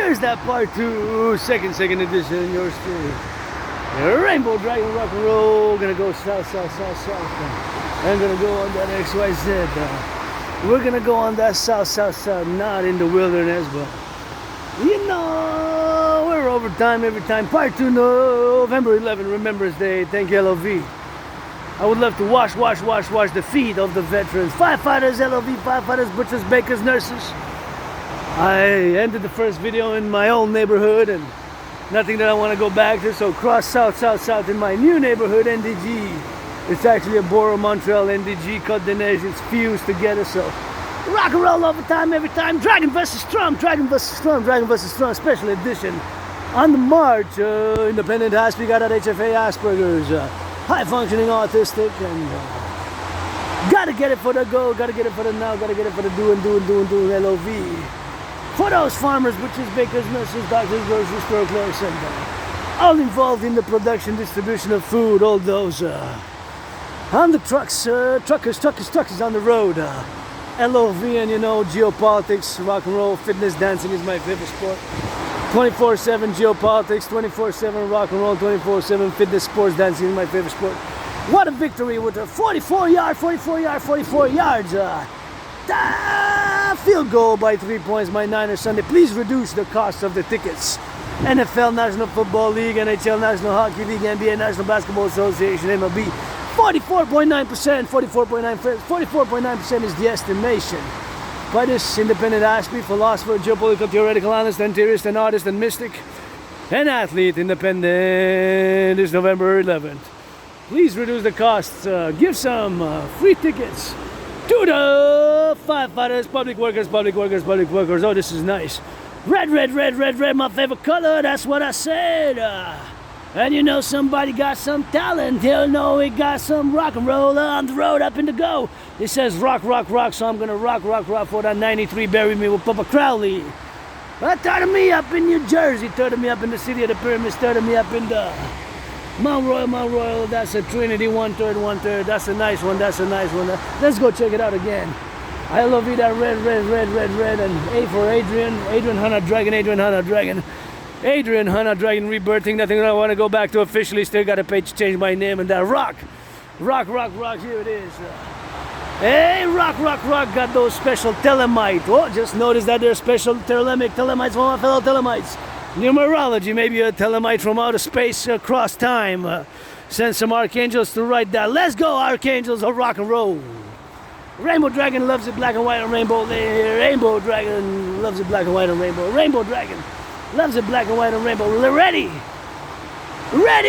Here's that part 2, second edition, yours truly. Rainbow Dragon Rock and Roll, gonna go south. I'm gonna go on that XYZ. We're gonna go on that south, not in the wilderness, but you know, we're over time every time. Part 2, November 11, Remembrance Day. Thank you, LOV. I would love to wash the feet of the veterans. Firefighters, LOV, firefighters, butchers, bakers, nurses. I ended the first video in my own neighborhood and nothing that I want to go back to, so cross south in my new neighborhood, NDG. It's actually a Borough Montreal NDG Côte des Neiges. It's fused together, so rock and roll over time, every time. Dragon vs. Trump, special edition. On the march, independent hospital, got at HFA Asperger's, high functioning autistic, and gotta get it for the go, gotta get it for the now, gotta get it for the doing, LOV. For those farmers, butchers, bakers, nurses, doctors, grocery store clerks, and all involved in the production, distribution of food, all those on the trucks, truckers on the road, LOV, and you know, geopolitics, rock and roll, fitness, dancing is my favorite sport. 24/7 geopolitics, 24/7 rock and roll, 24/7 fitness, sports, dancing is my favorite sport. What a victory with a 44 yards. Field goal by 3 points, my Niners Sunday. Please reduce the cost of the tickets. NFL, National Football League, NHL, National Hockey League, NBA, National Basketball Association, MLB. 44.9% is the estimation. By this independent athlete, philosopher, geopolitical, theoretical, analyst, and theorist, and artist, and mystic, and athlete, independent, is November 11th. Please reduce the costs. Give some free tickets to the firefighters, public workers. Oh, this is nice. Red, my favorite color. That's what I said. And you know somebody got some talent. He'll know he got some rock and roll on the road up in the go. It says rock, so I'm gonna rock for that 93. Bury me with Papa Crowley. Turn me up in New Jersey, turn me up in the city of the pyramids, turn me up in the Mount Royal, that's a Trinity, 1/3. That's a nice one. Let's go check it out again. I love you, that red, and A for Adrian Hunter Dragon, rebirthing, nothing I want to go back to officially, still got to pay to change my name, and that rock, here it is. Hey, rock, got those special telemite. Oh, just notice that they're special telemites for my fellow telemites. Numerology, maybe a telemite from outer space across time. Send some archangels to write that. Let's go, archangels of rock and roll. Rainbow Dragon loves it black and white and rainbow. Rainbow Dragon loves it black and white and rainbow. Rainbow Dragon loves it black and white and rainbow. Ready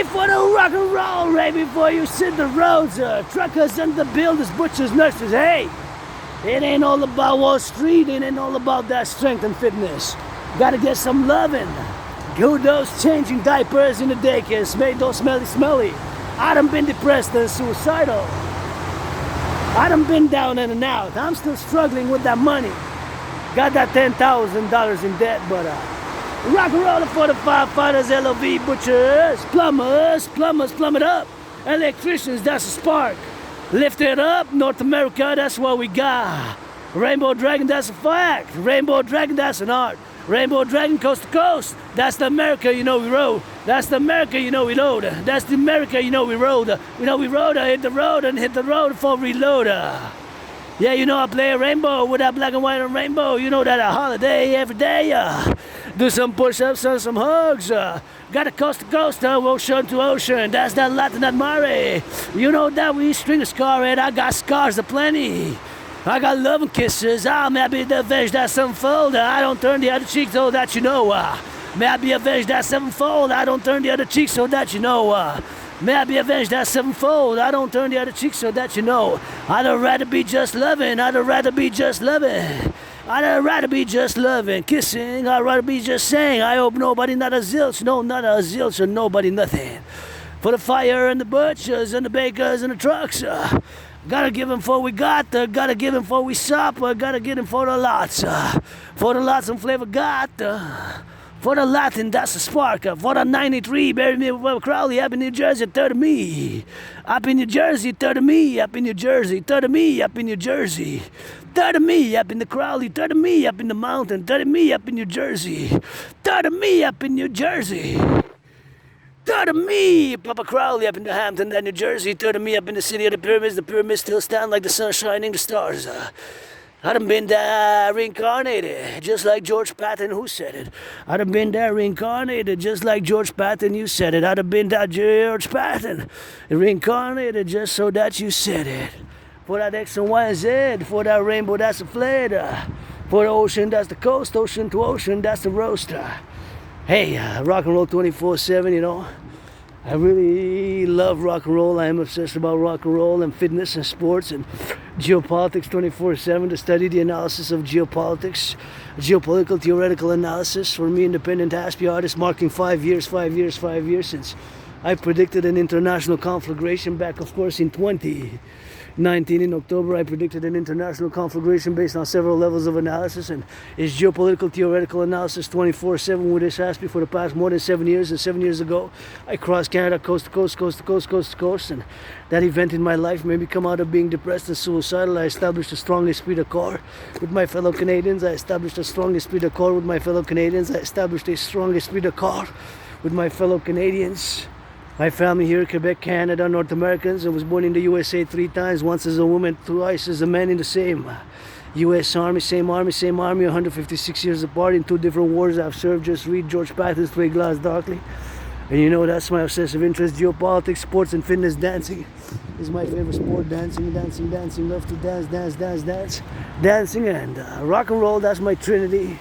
for the rock and roll, right before you sit the roads. Truckers and the builders, butchers, nurses. Hey, it ain't all about Wall Street. It ain't all about that strength and fitness. Gotta get some loving. Good those changing diapers in the daycares. Made those smelly. I done been depressed and suicidal. I done been down and out. I'm still struggling with that money. Got that $10,000 in debt, but rock and roll for the firefighters, LOV, butchers, plumbers, plumb it up. Electricians, that's a spark. Lift it up, North America, that's what we got. Rainbow Dragon, that's a fact. Rainbow Dragon, that's an art. Rainbow Dragon, coast to coast. That's the America, you know we rode. That's the America, you know we load. That's the America, you know we rode. You know we rode, hit the road for reload. Yeah, you know I play a rainbow with that black and white and rainbow. You know that a holiday every day. Do some push-ups and some hugs. Got a coast to coast, ocean to ocean. That's that Latin that Mare. You know that we string a scar and I got scars aplenty. I got love and kisses. May I be the avenged that sevenfold. I don't turn the other cheek so that you know. May I be avenged that sevenfold. I don't turn the other cheek so that you know. May I be avenged that sevenfold. I don't turn the other cheek so that you know. I'd rather be just loving. I'd rather be just loving. Kissing. I'd rather be just saying. I hope nobody not a zilch. No, not a zilch or nobody nothing. For the fire and the butchers and the bakers and the trucks. Gotta give him for we got, gotta give him for we sup, gotta give him for the lots and flavor got, for the Latin, that's a spark, for the 93, bury me with Crowley, up in New Jersey, third of me, up in New Jersey, third of me, up in New Jersey, third of me, up in New Jersey, Third of me up in the Crowley, third of me up in the mountain, third of me up in New Jersey, third of me up in New Jersey. Third of me, Papa Crowley up in the Hampton, New Jersey. Third of me up in the city of the pyramids still stand like the sun shining the stars. I done been there reincarnated, just like George Patton, who said it. I done been there reincarnated, just like George Patton, you said it. I done been there George Patton, reincarnated, just so that you said it. For that X and Y and Z, for that rainbow, that's the flair. For the ocean, that's the coast, ocean to ocean, that's the roaster. Hey, rock and roll 24/7, you know. I really love rock and roll. I am obsessed about rock and roll and fitness and sports and geopolitics 24/7 to study the analysis of geopolitics, geopolitical theoretical analysis. For me, independent Aspie artist, marking 5 years since I predicted an international conflagration back, of course, in 2019 in October. I predicted an international conflagration based on several levels of analysis, and it's geopolitical theoretical analysis 24/7 with this Aspie for the past more than 7 years. And 7 years ago, I crossed Canada coast to coast, coast to coast, coast to coast, and that event in my life made me come out of being depressed and suicidal. I established a strong esprit de corps with my fellow Canadians. I established a strong esprit de corps with my fellow Canadians. I established a strong esprit de corps with my fellow Canadians. My family here, Quebec, Canada, North Americans. I was born in the USA 3 times, once as a woman, twice as a man in the same US Army, 156 years apart in 2 different wars I've served. Just read George Patton's 3 Glass Darkly. And you know that's my obsessive interest, geopolitics, sports and fitness. Dancing is my favorite sport. Dancing, love to dance. Dancing and rock and roll, that's my trinity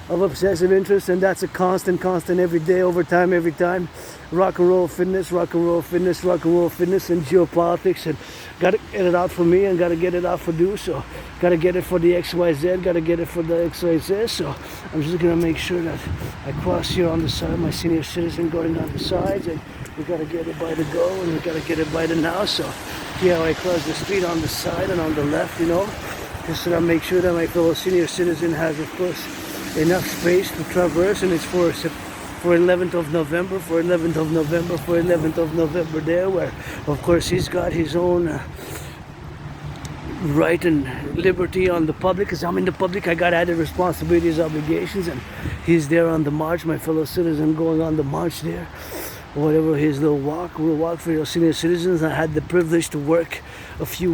of obsessive interest, and that's a constant every day, over time, every time. Rock and roll fitness, and geopolitics, and gotta get it out for me and gotta get it out for you. So gotta get it for the XYZ, gotta get it for the XYZ. So I'm just gonna make sure that I cross here on the side, my senior citizen going on the sides, and we gotta get it by the go and we gotta get it by the now. So yeah, I cross the street on the side and on the left, you know, just so that I make sure that my fellow senior citizen has, of course, enough space to traverse, and it's for 11th of November there, where of course he's got his own right and liberty on the public. Because I'm in the public, I got added responsibilities, obligations, and he's there on the march, my fellow citizen going on the march there, whatever his little walk. We'll walk for your senior citizens. I had the privilege to work a few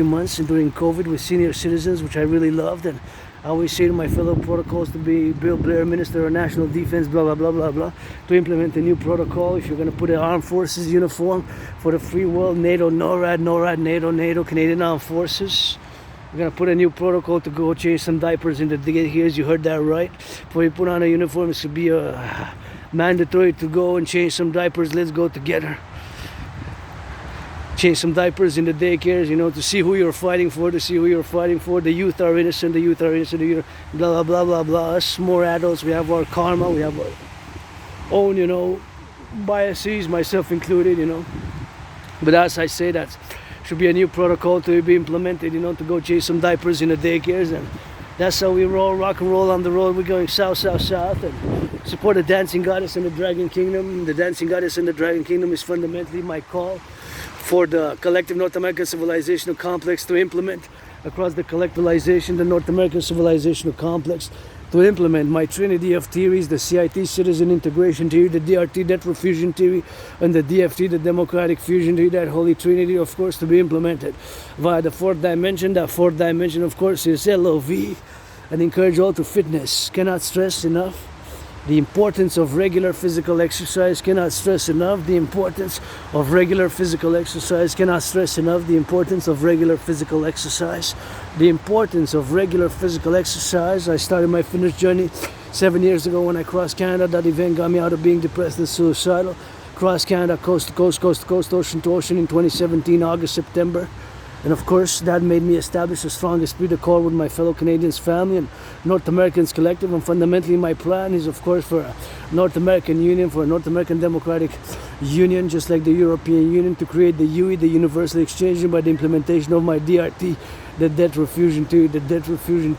months during COVID with senior citizens, which I really loved. And I always say to my fellow protocols to be Bill Blair, Minister of National Defense, blah, blah, blah, blah, blah, to implement a new protocol. If you're going to put an armed forces uniform for the free world, NATO, NORAD, NATO, Canadian Armed Forces, we're going to put a new protocol to go change some diapers in the daycares. You heard that right. Before you put on a uniform, it should be mandatory to go and change some diapers. Let's go together. Change some diapers in the daycares, you know, to see who you're fighting for, The youth are innocent, blah, blah, blah, blah, blah. Us more adults, we have our karma, we have our own, you know, biases, myself included, you know. But as I say, that should be a new protocol to be implemented, you know, to go change some diapers in the daycares. And that's how we roll, rock and roll on the road. We're going south, and support the dancing goddess and the dragon kingdom. The dancing goddess and the dragon kingdom is fundamentally my call for the collective North American civilizational complex to implement across the collectivization, the North American civilizational complex, to implement my trinity of theories, the CIT, citizen integration theory, the DRT, debt refusion theory, and the DFT, the democratic fusion theory, that holy trinity, of course, to be implemented via the 4th dimension. That 4th dimension, of course, is LOV, and encourage all to fitness. Cannot stress enough the importance of regular physical exercise. Cannot stress enough the importance of regular physical exercise. Cannot stress enough the importance of regular physical exercise. The importance of regular physical exercise. I started my fitness journey 7 years ago when I crossed Canada. That event got me out of being depressed and suicidal. Crossed Canada coast to coast, ocean to ocean in 2017, August, September. And of course, that made me establish a strong esprit de corps with my fellow Canadians family and North Americans collective. And fundamentally, my plan is, of course, for a North American Union, for a North American Democratic Union, just like the European Union, to create the UE, the Universal Exchange, by the implementation of my DRT, the debt refusion theory, The debt refusion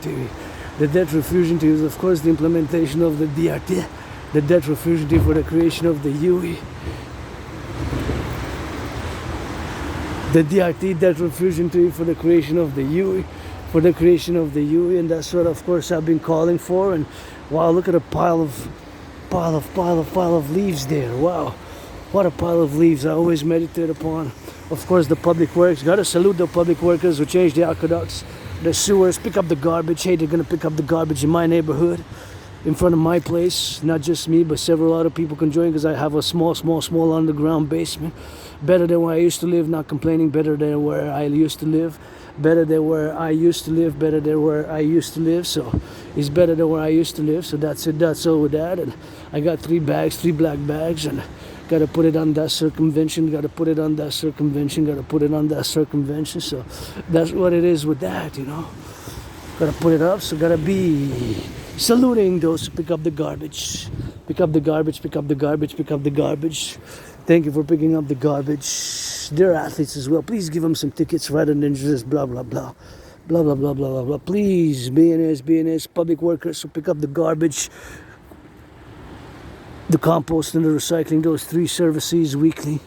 theory is, of course, the implementation of the DRT, the debt refusion theory, for the creation of the UE. The DRT, debt refusion theory, for the creation of the UE, for the creation of the union. That's what, of course, I've been calling for. And wow, look at a pile of leaves there. Wow, what a pile of leaves. I always meditate upon, of course, the public works. Gotta salute the public workers who change the aqueducts, the sewers, pick up the garbage. Hey, they're gonna pick up the garbage in my neighborhood, in front of my place. Not just me, but several other people can join, because I have a small underground basement. Better than where I used to live, not complaining. Better than where I used to live. Better than where I used to live. Better than where I used to live. So it's better than where I used to live. So that's it. That's all with that. And I got 3 black bags, and gotta put it on that circumvention. Gotta put it on that circumvention. Gotta put it on that circumvention. So that's what it is with that, you know. Gotta put it up. So gotta be saluting those who pick up the garbage. Pick up the garbage. Pick up the garbage. Pick up the garbage. Thank you for picking up the garbage. They're athletes as well. Please give them some tickets rather than just blah, blah, blah. Blah, blah, blah, blah, blah, blah. Please, BNS, public workers who pick up the garbage, the compost and the recycling, those 3 services weekly.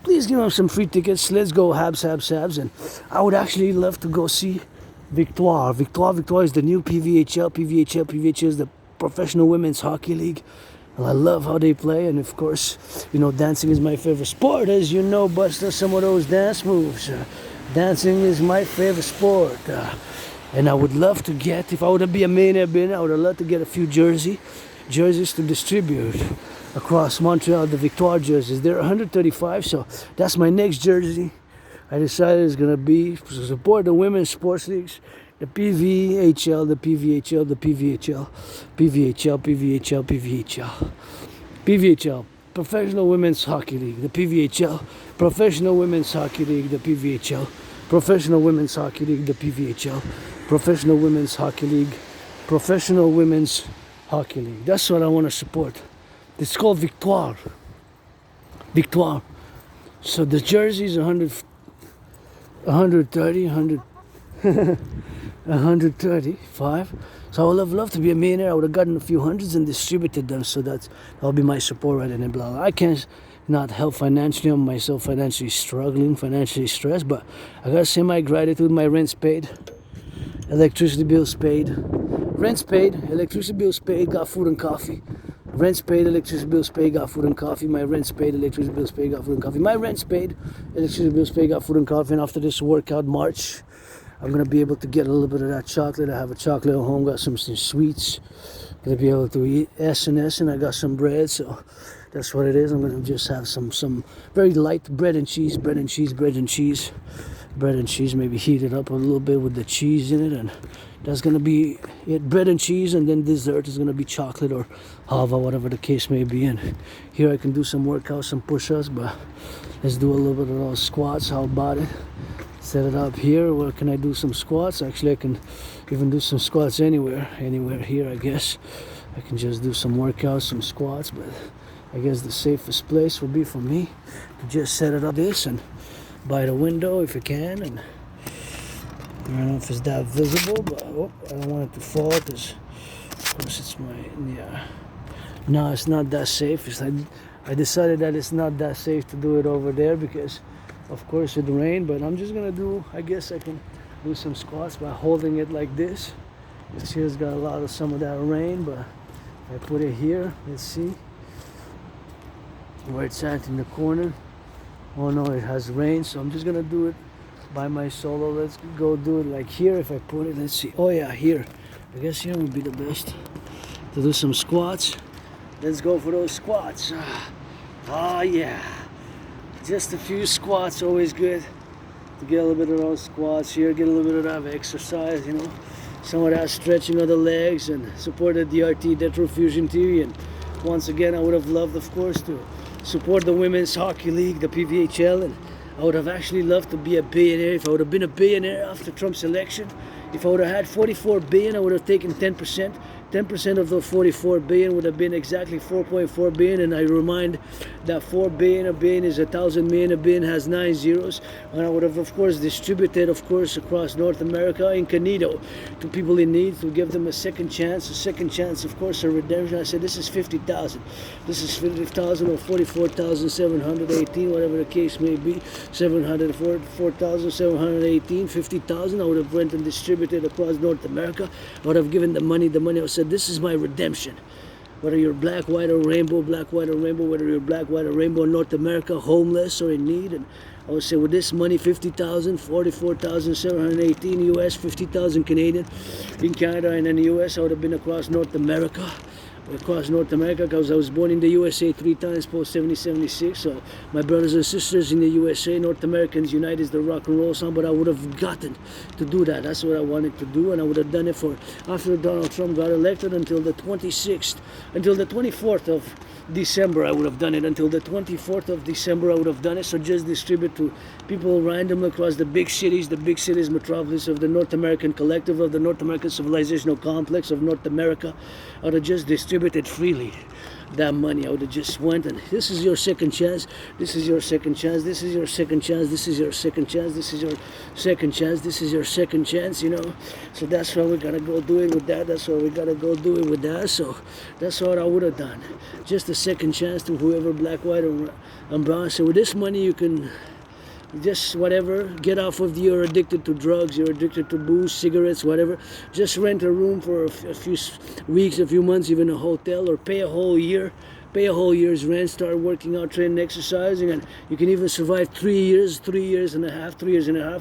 Please give them some free tickets. Let's go, Habs. And I would actually love to go see Victoire. Victoire is the new PVHL. PVHL is the Professional Women's Hockey League. And I love how they play, and of course, you know, dancing is my favorite sport, as you know, Buster, some of those dance moves. Dancing is my favorite sport. And I would love to get, if I would be a millionaire, I would love to get a few jerseys to distribute across Montreal, the Victoire jerseys. They're 135, so that's my next jersey. I decided it's going to be to support the women's sports leagues. The PVHL, the PVHL, the PVHL, PVHL, PVHL, PVHL, PVHL, Professional Women's Hockey League, the PVHL, Professional Women's Hockey League, the PVHL, Professional Women's Hockey League, the PVHL, Professional Women's Hockey League, Professional Women's Hockey League. That's what I want to support. It's called Victoire. Victoire. So the jersey is 135. So I would have loved to be a millionaire. I would have gotten a few hundreds and distributed them. So that'll be my support right in and blah. I can't not help financially. I'm myself financially struggling, financially stressed. But I gotta say my gratitude. My rent's paid, electricity bills paid, rent's paid, electricity bills paid. Got food and coffee. Rent's paid, electricity bills paid, got food and coffee. My rent's paid, electricity bills paid, got food and coffee. My rent's paid, electricity bills paid, got food and coffee. And after this workout March, I'm going to be able to get a little bit of that chocolate. I have a chocolate at home, got some sweets. Going to be able to eat S&S, and I got some bread, so that's what it is. I'm going to just have some very light bread and cheese, maybe heat it up a little bit with the cheese in it, and that's going to be it, bread and cheese, and then dessert is going to be chocolate or hava, whatever the case may be. And here I can do some workouts, some push-ups, but let's do a little bit of those squats. How about it? Set it up here. Where can I do some squats? Actually, I can even do some squats anywhere here, I guess. I can just do some workouts, some squats, but I guess the safest place would be for me to just set it up this and by the window if I can. And I don't know if it's that visible, but I don't want it to fall because, of course, it's no, it's not that safe. I decided that it's not that safe to do it over there because, of course, it rained. But I'm just gonna do, I guess I can do some squats by holding it like this. This here's got a lot of some of that rain, but I put it here. Let's see where it's at in the corner. Oh no, it has rain, so I'm just gonna do it by my solo. Let's go do it like here. If I put it, let's see. Oh yeah, here. I guess here would be the best to do some squats. Let's go for those squats. Oh yeah, just a few squats, always good to get a little bit of those squats here, get a little bit of that exercise, you know, some of that stretching of the legs, and support the DRT, Detrofusion TV. And once again, I would have loved, of course, to support the Women's Hockey League, the PVHL, and I would have actually loved to be a billionaire. If I would have been a billionaire after Trump's election, if I would have had 44 billion, I would have taken 10%, 10% of the 44 billion would have been exactly 4.4 billion. And I remind that 4 billion, a billion is 1,000 million, a billion has 9 zeros. And I would have, of course, distributed, of course, across North America incognito to people in need, to give them a second chance, of course, a redemption. I said, this is 50,000. This is 50,000 or 44,718, whatever the case may be. 704,718, 50,000. I would have went and distributed across North America. I would have given the money. I said, this is my redemption. Whether you're black, white, or rainbow, whether you're black, white, or rainbow in North America, homeless or in need. And I would say, with this money, 50,000, 44,718 US, 50,000 Canadian in Canada, and in the US, I would have been across North America. Because I was born in the USA 3 times post 70-76, so my brothers and sisters in the USA, North Americans Unite is the rock and roll song, but I would have gotten to do that. That's what I wanted to do, and I would have done it for after Donald Trump got elected until the 24th of December. I would have done it until the 24th of December. I would have done it. So just distribute to people randomly across the big cities metropolis of the North American Collective, of the North American Civilizational Complex of North America. I would have just distributed freely that money. I would have just went, and this is your second chance, this is your second chance, this is your second chance, this is your second chance, this is your second chance, this is your second chance, you know. So that's why we gotta go do it with that. That's why we gotta go do it with that. So that's what I would have done. Just a second chance to whoever, black, white, or brown. So with this money you can just whatever, get off of you're addicted to drugs, you're addicted to booze, cigarettes, whatever. Just rent a room for a few weeks, a few months, even a hotel, or pay a whole year's rent, start working out, training, exercising, and you can even survive 3 years and a half,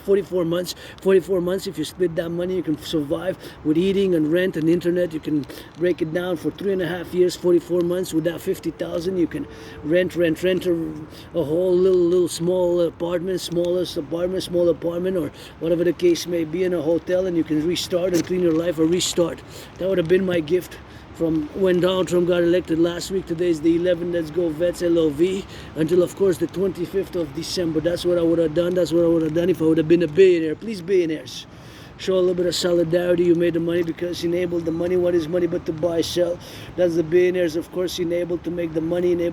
44 months. If you split that money, you can survive with eating and rent and internet. You can break it down for 3.5 years, 44 months. With that 50,000, you can rent a whole little small apartment, or whatever the case may be, in a hotel, and you can restart and clean your life, or restart. That would have been my gift from when Donald Trump got elected last week. Today's the 11th. Let's go Vets, LOV, until of course the 25th of December. That's what I would have done. That's what I would have done if I would have been a billionaire. Please, billionaires, show a little bit of solidarity. You made the money because you enabled the money. What is money but to buy, sell? That's the billionaires, of course, enabled to make the money by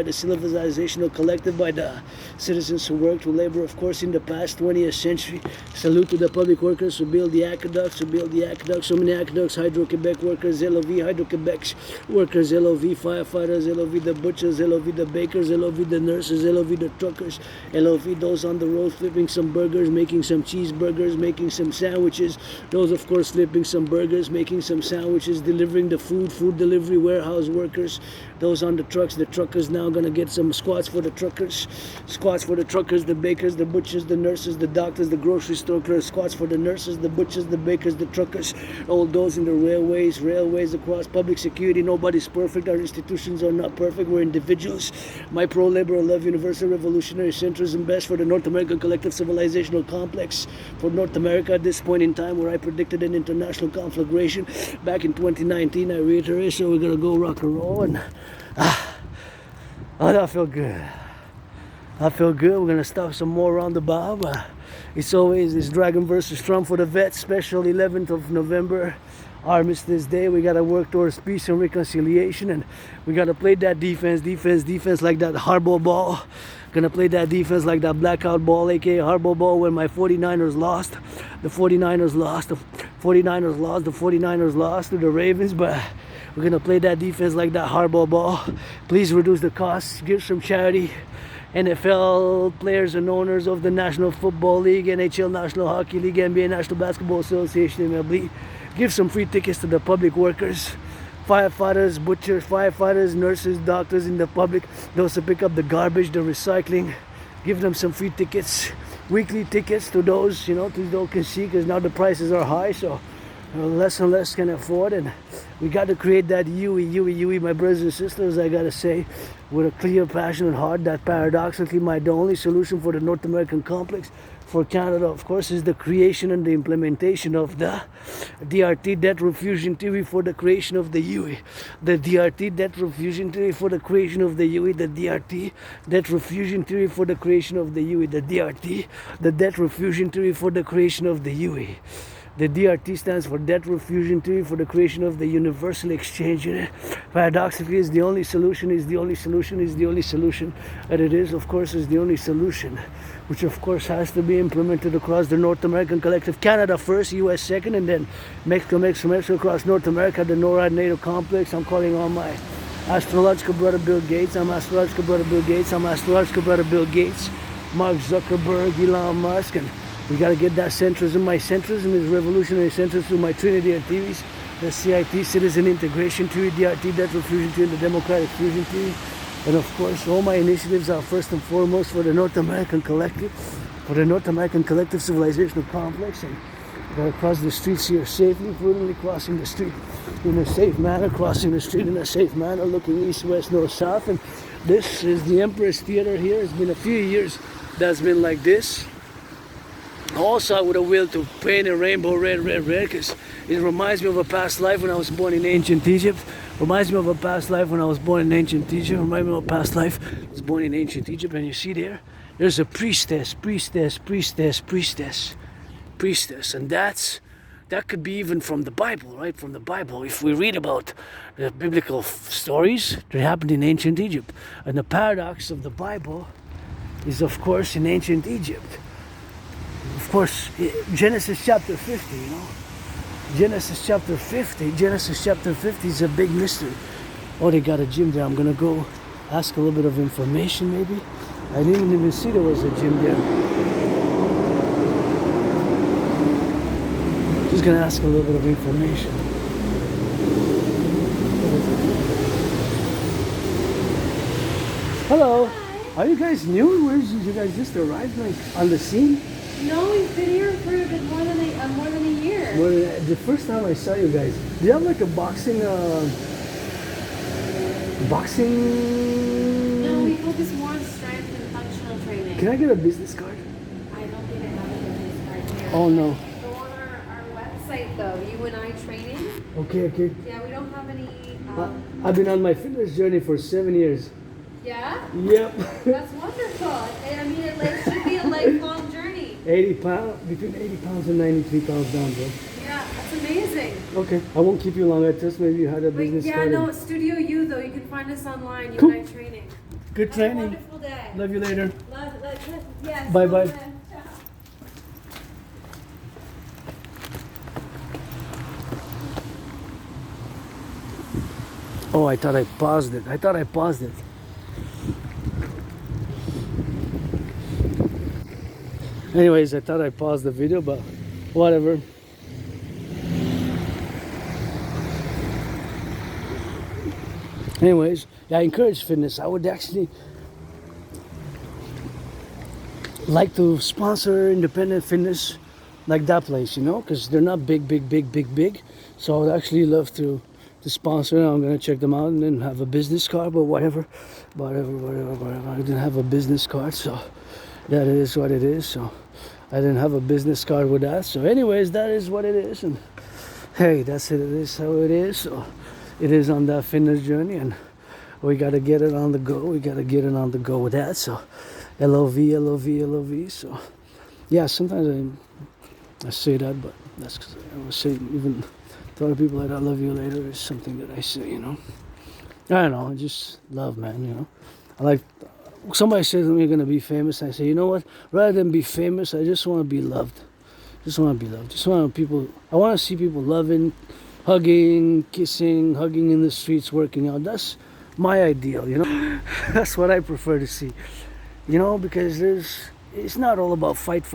the civilizational collective, by the citizens who worked, who labor, of course, in the past 20th century. Salute to the public workers who build the aqueducts, so many aqueducts, Hydro-Quebec workers, LOV, Hydro-Quebec workers, LOV, firefighters, LOV, the butchers, LOV, the bakers, LOV, the nurses, LOV, the truckers, LOV, those on the road flipping some burgers, making some cheeseburgers, making some sandwiches, those of course flipping some burgers, making some sandwiches, delivering the food delivery, warehouse workers, those on the truckers now gonna get some squats for the truckers, the bakers, the butchers, the nurses, the doctors, the grocery store clerks, squats for the nurses, the butchers, the bakers, the truckers, all those in the railways across, public security. Nobody's perfect. Our institutions are not perfect. We're individuals. My pro-labor, love, universal revolutionary centrism, best for the North American collective civilizational complex, for North America at this point in time, where I predicted an international conflagration back in 2019. I reiterate, so we're gonna go rock and roll, and that feel good. We're gonna stop some more around the bob. It's always this Dragon versus Trump for the vets, special 11th of November, Armistice Day. We gotta work towards peace and reconciliation, and we gotta play that defense like that hardball ball. Gonna play that defense like that blackout ball, aka hardball ball, when my 49ers lost. The 49ers lost to the Ravens, but we're gonna play that defense like that hardball ball. Please reduce the costs, give some charity. NFL players and owners of the National Football League, NHL National Hockey League, NBA National Basketball Association, MLB. Give some free tickets to the public workers, firefighters, butchers, nurses, doctors in the public, those who pick up the garbage, the recycling. Give them some free tickets, weekly tickets to those, to those can see, because now the prices are high, so less and less can afford, and we got to create that UE, my brothers and sisters, I gotta say, with a clear, passionate heart, that paradoxically the only solution for the North American complex, for Canada, of course, is the creation and the implementation of the DRT, debt refusion theory, for the creation of the UE. The DRT, debt refusion theory for the creation of the UE. The DRT, debt refusion theory for the creation of the UE. The DRT, the debt refusion theory for the creation of the UE. The DRT stands for debt refusion theory, for the creation of the universal exchange unit. Paradoxically, is the only solution, is the only solution, is the only solution. And it is, of course, is the only solution, which of course has to be implemented across the North American collective. Canada first, US second, and then Mexico across North America, the NORAD NATO complex. I'm calling on my astrological brother Bill Gates. I'm astrological brother Bill Gates. I'm astrological brother Bill Gates. Mark Zuckerberg, Elon Musk, and we got to get that centrism. My centrism is revolutionary centrism through my Trinity of theories. The CIT, Citizen Integration Theory, DRT, Debt Fusion Theory, and the Democratic Fusion Theory. And of course, all my initiatives are first and foremost for the North American collective, for the North American collective civilizational complex. And gotta cross the streets here safely, prudently crossing the street in a safe manner, crossing the street in a safe manner, looking east, west, north, south. And this is the Empress Theater here. It's been a few years that's been like this. Also, I would have willed to paint a rainbow red, because it reminds me of a past life when I was born in ancient Egypt. Reminds me of a past life when I was born in ancient Egypt. Reminds me of a past life I was born in ancient Egypt. And you see there's a priestess. And that could be even from the Bible, right? From the Bible. If we read about the biblical stories that happened in ancient Egypt. And the paradox of the Bible is, of course, in ancient Egypt. Of course, Genesis chapter 50, you know. Genesis chapter 50 is a big mystery. Oh, they got a gym there. I'm going to go ask a little bit of information, maybe. I didn't even see there was a gym there. Just going to ask a little bit of information. Hello. Hi. Are you guys new? Where did you guys just arrived, like, on the scene? No, we've been here for a bit more than a year. Well, the first time I saw you guys, do you have like a boxing? No, we focus more on strength and functional training. Can I get a business card? I don't think I have a business card here. Oh no. Go on our website though, You and I Training. Okay. Yeah, we don't have any. I've been on my fitness journey for 7 years. Yeah? Yep. That's wonderful. I mean, it should be a lifelong journey. 80 pounds, between 80 pounds and 93 pounds down, bro. Yeah, that's amazing. Okay, I won't keep you long. I just maybe you had a business card. Yeah, no, Studio U though. You can find us online. You Cool. and I Training. Good Have training. a wonderful day. Love you later. Yes. Bye bye. Ciao. Oh, I thought I paused it. Anyways, I thought I paused the video, but whatever. Anyways, I encourage fitness. I would actually like to sponsor independent fitness like that place, you know, because they're not big. So I would actually love to sponsor. I'm gonna check them out and then have a business card, but whatever. I didn't have a business card, so that is what it is. So I didn't have a business card with that. So anyways, that is what it is, and hey, that's it. It is how it is. So it is on that fitness journey, and we gotta get it on the go. We gotta get it on the go with that. So LOV. So yeah, sometimes I say that, but that's 'cause I would say even to other people that I love you later is something that I say, you know. I don't know, just love, man, you know. I like, somebody says to me, you're gonna be famous. I say, you know what? Rather than be famous, I just want to be loved. Just want to be loved. I want to see people loving, hugging, kissing, hugging in the streets, working out. That's my ideal, you know. That's what I prefer to see, you know, because it's not all about fight,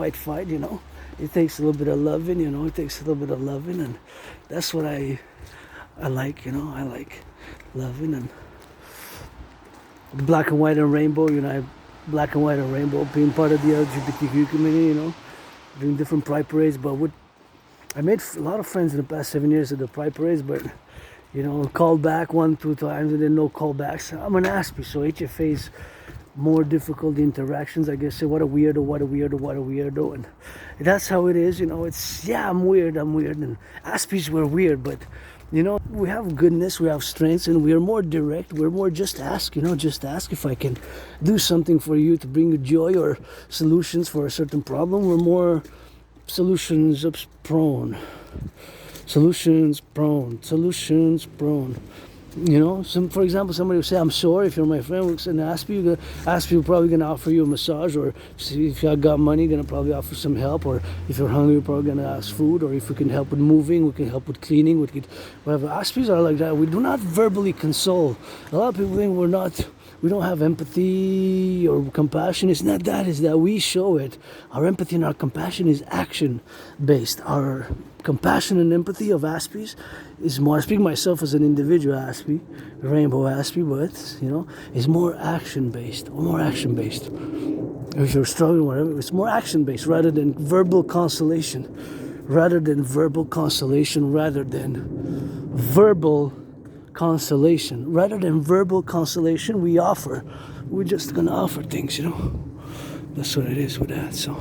you know. It takes a little bit of loving, you know. It takes a little bit of loving, and that's what I like, you know. I like loving and black and white and rainbow, you know. Black and white and rainbow, being part of the LGBTQ community, you know, doing different pride parades. But I made a lot of friends in the past 7 years at the pride parades, but you know, called back 1-2 times and then no callbacks. I'm an Aspie, so HFA's more difficult interactions, I guess. Say, what a weirdo, and that's how it is, you know. It's, yeah, I'm weird, and Aspies were weird, but you know, we have goodness, we have strengths, and we're more direct. We're more just ask, you know, just ask if I can do something for you to bring you joy or solutions for a certain problem. We're more solutions prone. Solutions prone. You know, for example, somebody will say, "I'm sorry if you're my friend." And Aspi probably gonna offer you a massage, or see if you got money, gonna probably offer some help, or if you're hungry, we're probably gonna ask food, or if we can help with moving, we can help with cleaning, whatever. Aspis are like that. We do not verbally console. A lot of people think we don't have empathy or compassion. It's not that. It's that we show it. Our empathy and our compassion is action based. Our compassion and empathy of Aspies is more, I speak myself as an individual Aspie, rainbow Aspie, but is more action based. If you're struggling, whatever, it's more action based rather than verbal consolation. Rather than verbal consolation. We're just gonna offer things, That's what it is with that. So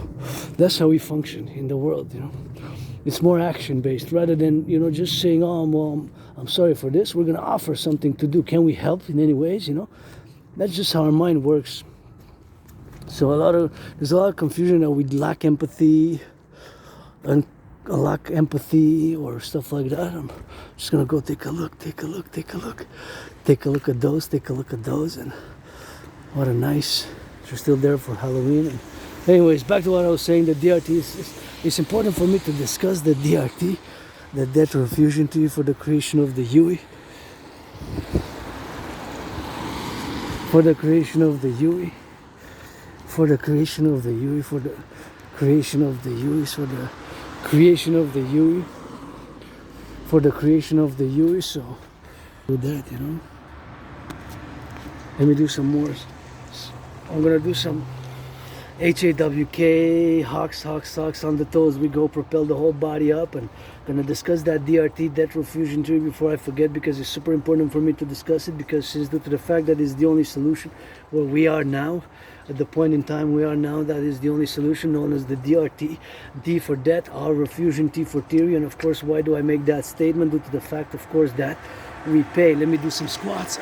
that's how we function in the world, It's more action based rather than, just saying, "Oh, well, I'm sorry for this." We're gonna offer something to do. Can we help in any ways, That's just how our mind works. So there's a lot of confusion that we lack empathy and lack empathy or stuff like that. I'm just gonna go take a look at those, and what a nice. They're still there for Halloween. And anyways, back to what I was saying. The DRT it's important for me to discuss the DRT, the debt refusion tree for the creation of the Yui. For the creation of the Yui. For the creation of the Yui. For the creation of the Yui. For the creation of the Yui. For the creation of the Yui. So do that, Let me do some more. I'm gonna do some HAWK, hawks on the toes. We go, propel the whole body up, and gonna discuss that DRT, debt refusion tree, before I forget, because it's super important for me to discuss it, because it's due to the fact that it's the only solution where we are now, at the point in time we are now. That is the only solution, known as the DRT, D for debt, R refusion, T for theory. And of course, why do I make that statement? Due to the fact, of course, that we pay. Let me do some squats.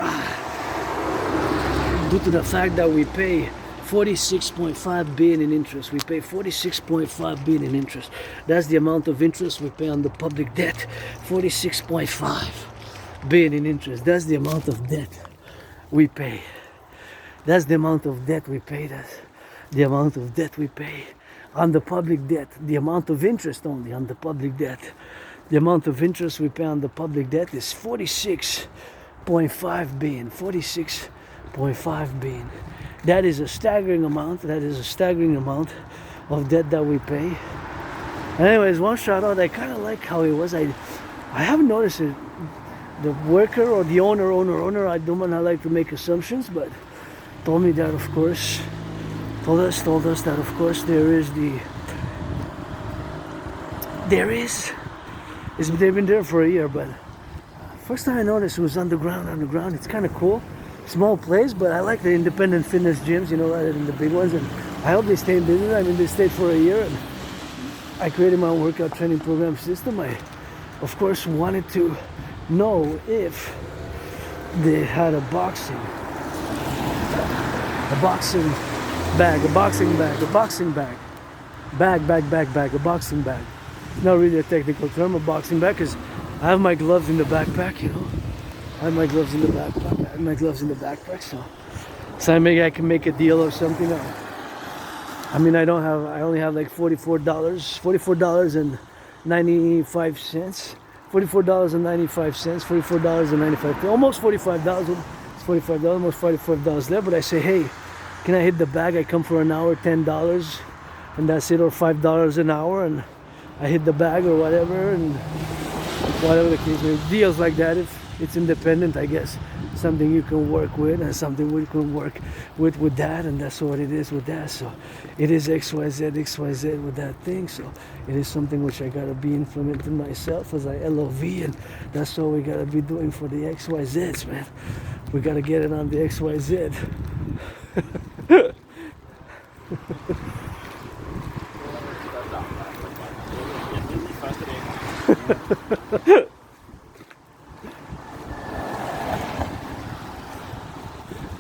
Due to the fact that we pay 46.5 billion in interest. We pay 46.5 billion in interest. That's the amount of interest we pay on the public debt. 46.5 billion in interest. That's the amount of debt we pay. That's the amount of debt we pay. That's the amount of debt we pay on the public debt. The amount of interest only on the public debt. The amount of interest we pay on the public debt is 46.5 billion. 46.5 billion. That is a staggering amount. That is a staggering amount of debt that we pay. Anyways, one shout out. I kind of like how it was. I haven't noticed it. The worker or the owner. I don't like to make assumptions, but told me that, of course. Told us that, of course, they've been there for a year, but first time I noticed it was underground. It's kind of cool. Small place, but I like the independent fitness gyms, rather than the big ones, and I hope they stay in business. I mean, they stayed for a year, and I created my own workout training program system. I, of course, wanted to know if they had a boxing bag. It's not really a technical term, a boxing bag, because I have my gloves in the backpack, I have my gloves in the backpack. So I can make a deal or something. I only have like $44.95. $44.95, almost $45. It's $45, almost $45 left. But I say, hey, can I hit the bag? I come for an hour, $10, and that's it, or $5 an hour, and I hit the bag or whatever, and whatever the case may be. Deals like that, if it's independent, I guess, something you can work with, and something we can work with that, and that's what it is with that. So it is XYZ with that thing. So it is something which I gotta be implementing myself as I LOV, and that's what we gotta be doing for the XYZs, man. We gotta get it on the XYZ.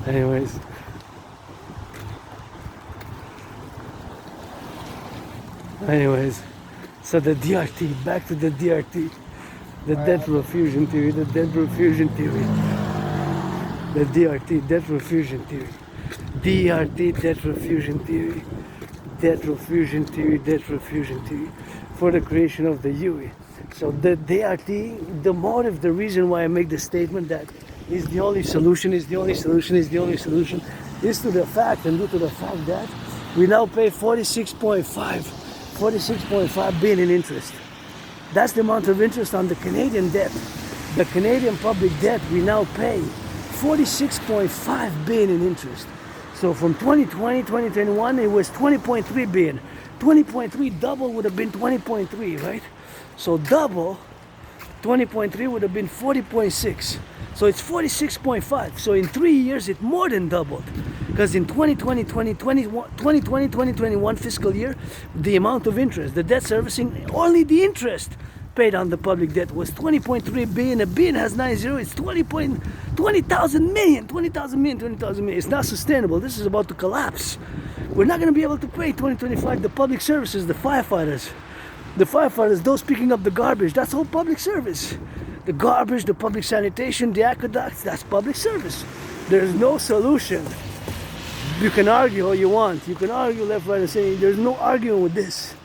Anyways, So the DRT, back to the DRT, the debt refusion theory, the debt refusion theory, the DRT, debt refusion theory, DRT, debt refusion theory, debt refusion theory, debt refusion theory, for the creation of the UE. So the DRT, the motive, the reason why I make the statement that is the only solution, is the only solution, is the only solution, is to the fact and due to the fact that we now pay 46.5 billion in interest. That's the amount of interest on the Canadian debt. The Canadian public debt, we now pay 46.5 billion in interest. So from 2020, 2021, it was 20.3 billion. 20.3 double would have been 20.3, right? So double, 20.3 would have been 40.6. So it's 46.5. So in 3 years, it more than doubled. Because in 2020, 2021 fiscal year, the amount of interest, the debt servicing, only the interest paid on the public debt was 20.3 billion. A billion has 90. It's 20,000 million. It's not sustainable. This is about to collapse. We're not going to be able to pay 2025 the public services, the firefighters, those picking up the garbage. That's all public service. The garbage, the public sanitation, the aqueducts, that's public service. There's no solution. You can argue all you want. You can argue left, right, and say there's no arguing with this.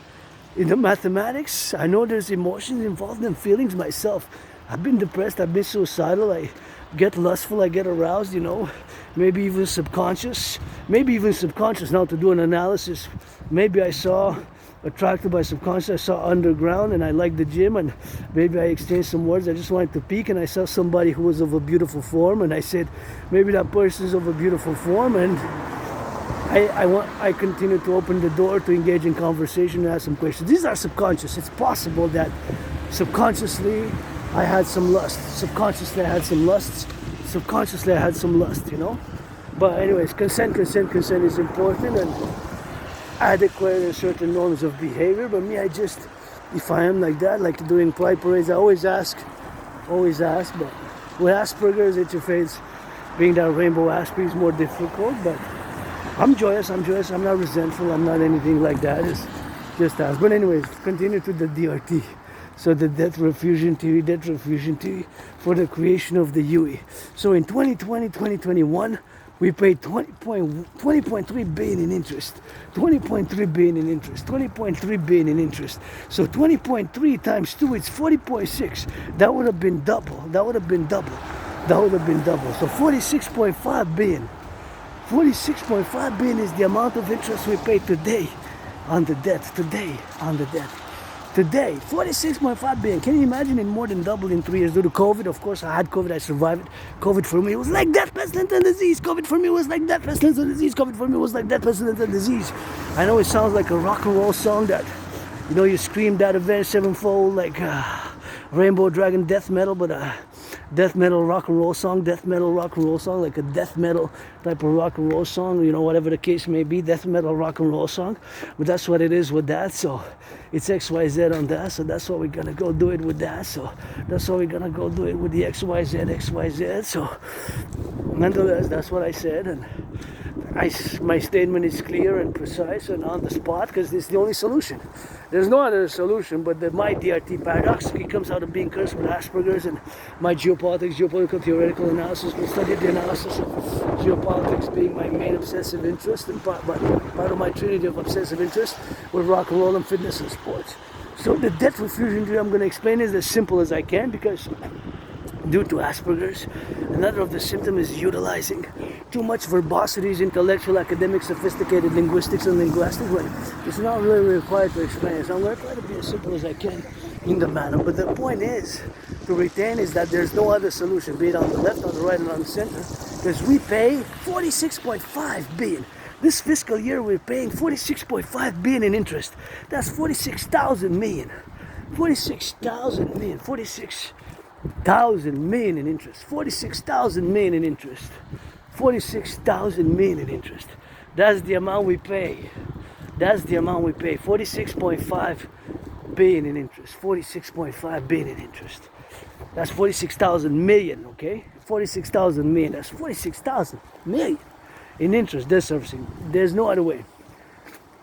In the mathematics, I know there's emotions involved and feelings myself. I've been depressed, I've been suicidal, I get lustful, I get aroused, you know. Maybe even subconscious now to do an analysis. Maybe I saw, attracted by subconscious, I saw underground and I liked the gym and maybe I exchanged some words. I just wanted to peek and I saw somebody who was of a beautiful form and I said, maybe that person is of a beautiful form, and I continue to open the door to engage in conversation and ask some questions. These are subconscious. It's possible that subconsciously I had some lust. Subconsciously I had some lusts. Subconsciously I had some lust, you know. But anyways, consent is important and adequate and certain norms of behavior. But me, if I am like that, like doing pride parades, I always ask. But with Asperger's, interface, being that rainbow Asperger is more difficult. But I'm joyous. I'm not resentful. I'm not anything like that. It's just ask. But anyways, continue to the DRT. So the debt refusion theory for the creation of the UE. So in 2020, 2021, we paid 20.3 billion in interest. 20.3 billion in interest. 20.3 billion in interest. So 20.3 times 2, it's 40.6. That would have been double. So 46.5 billion. 46.5 billion is the amount of interest we pay today on the debt. Today, 46.5 billion. Can you imagine it more than doubled in 3 years due to COVID? Of course, I had COVID, I survived it. COVID for me was like death, pestilence, and disease. COVID for me was like death, pestilence, and disease. COVID for me was like death, pestilence, and disease. I know it sounds like a rock and roll song that, you know, you scream that Avenged Sevenfold, like Rainbow Dragon death metal, but death metal rock and roll song, like a death metal type of rock and roll song, you know, whatever the case may be, death metal rock and roll song. But that's what it is with that. So it's XYZ on that. So that's what we're gonna go do it with that. So that's what we're gonna go do it with the XYZ. So nonetheless, that's what I said, and my statement is clear and precise and on the spot because it's the only solution. There's no other solution, but my DRT paradox, it comes out of being cursed with Asperger's, and my geopolitical theoretical analysis will study the analysis of geopolitics being my main obsessive interest, and part of my trinity of obsessive interest with rock and roll and fitness and sports. So the debt refusion theory I'm going to explain is as simple as I can, because due to Asperger's, another of the symptoms is utilizing too much verbosity, intellectual, academic, sophisticated linguistics and linguistics, when it's not really required to explain it. So I'm going to try to be as simple as I can in the manner. But the point is, to retain, is that there's no other solution, be it on the left, on the right, and on the center, because we pay 46.5 billion. This fiscal year, we're paying 46.5 billion in interest. That's 46,000 million. 46,000 million. 46,000 million in interest. 46,000 million in interest. 46,000 million in interest. That's the amount we pay. 46.5 billion in interest. 46.5 billion in interest. That's 46,000 million, okay? 46,000 million. That's 46,000 million in interest. Debt servicing. There's no other way.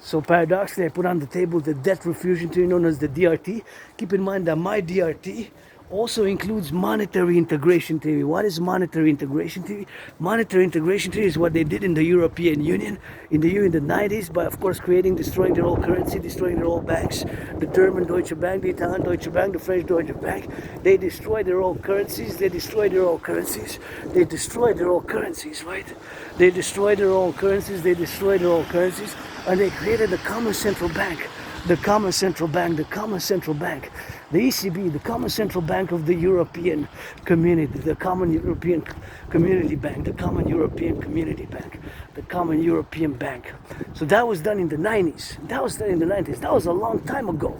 So paradoxically, I put on the table the debt refusion theory known as the DRT. Keep in mind that my DRT also includes monetary integration theory. What is monetary integration theory? Monetary integration theory is what they did in the European Union in the 90s by, of course, destroying their old currency, destroying their old banks. The German Deutsche Bank, the Italian Deutsche Bank, the French Deutsche Bank. They destroyed their old currencies. They destroyed their old currencies. They destroyed their old currencies, right? They destroyed their old currencies. They destroyed their old currencies. And they created the common central bank. The common central bank, the common central bank, the ECB, the common central bank of the European community, the common European community bank, the common European community bank, the common European bank. So that was done in the 90s. That was done in the 90s. That was a long time ago.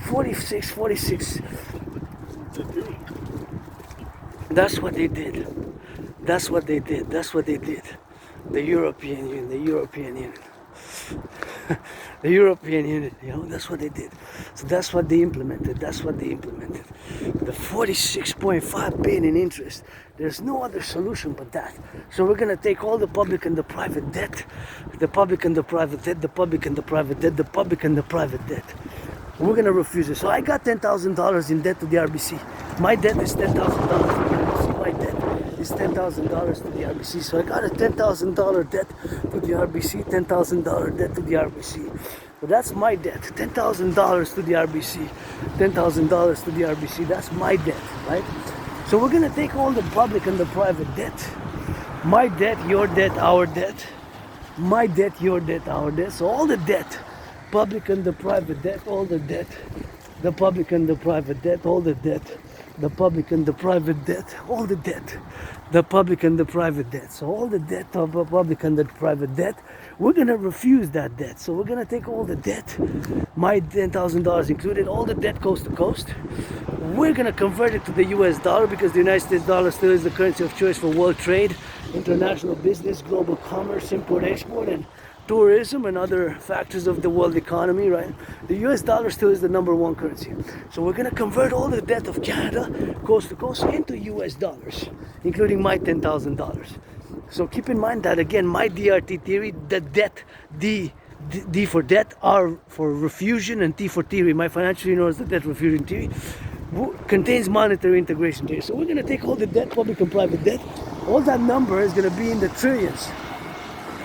46. That's what they did. That's what they did. That's what they did. The European Union, the European Union. The European Union, that's what they did. So that's what they implemented. That's what they implemented. The 46.5 billion in interest. There's no other solution but that. So we're gonna take all the public and the private debt, the public and the private debt, the public and the private debt, the public and the private debt. We're gonna refuse it. So I got $10,000 in debt to the RBC. My debt is $10,000 to the RBC. My debt is $10,000 to the RBC. So I got a $10,000 debt to the RBC, $10,000 debt to the RBC. So that's my debt, $10,000 to the RBC, $10,000 to the RBC. That's my debt, right? So we're gonna take all the public and the private debt. My debt, your debt, our debt. My debt, your debt, our debt. So all the debt, public and the private debt, all the debt, the public and the private debt, all the debt, the public and the private debt, all the debt, the public and the private debt. So all the debt of the public and the private debt, we're gonna refuse that debt. So we're gonna take all the debt, my $10,000 included, all the debt coast to coast. We're gonna convert it to the US dollar because the United States dollar still is the currency of choice for world trade, international business, global commerce, import, export, and tourism and other factors of the world economy, right? The US dollar still is the #1 currency. So we're gonna convert all the debt of Canada coast to coast into US dollars, including my $10,000. So keep in mind that again, my DRT theory, the debt, D for debt, R for refusion, and T for theory, my financial theory known as the debt refusion theory, contains monetary integration theory. So we're gonna take all the debt, public and private debt, all that number is gonna be in the trillions.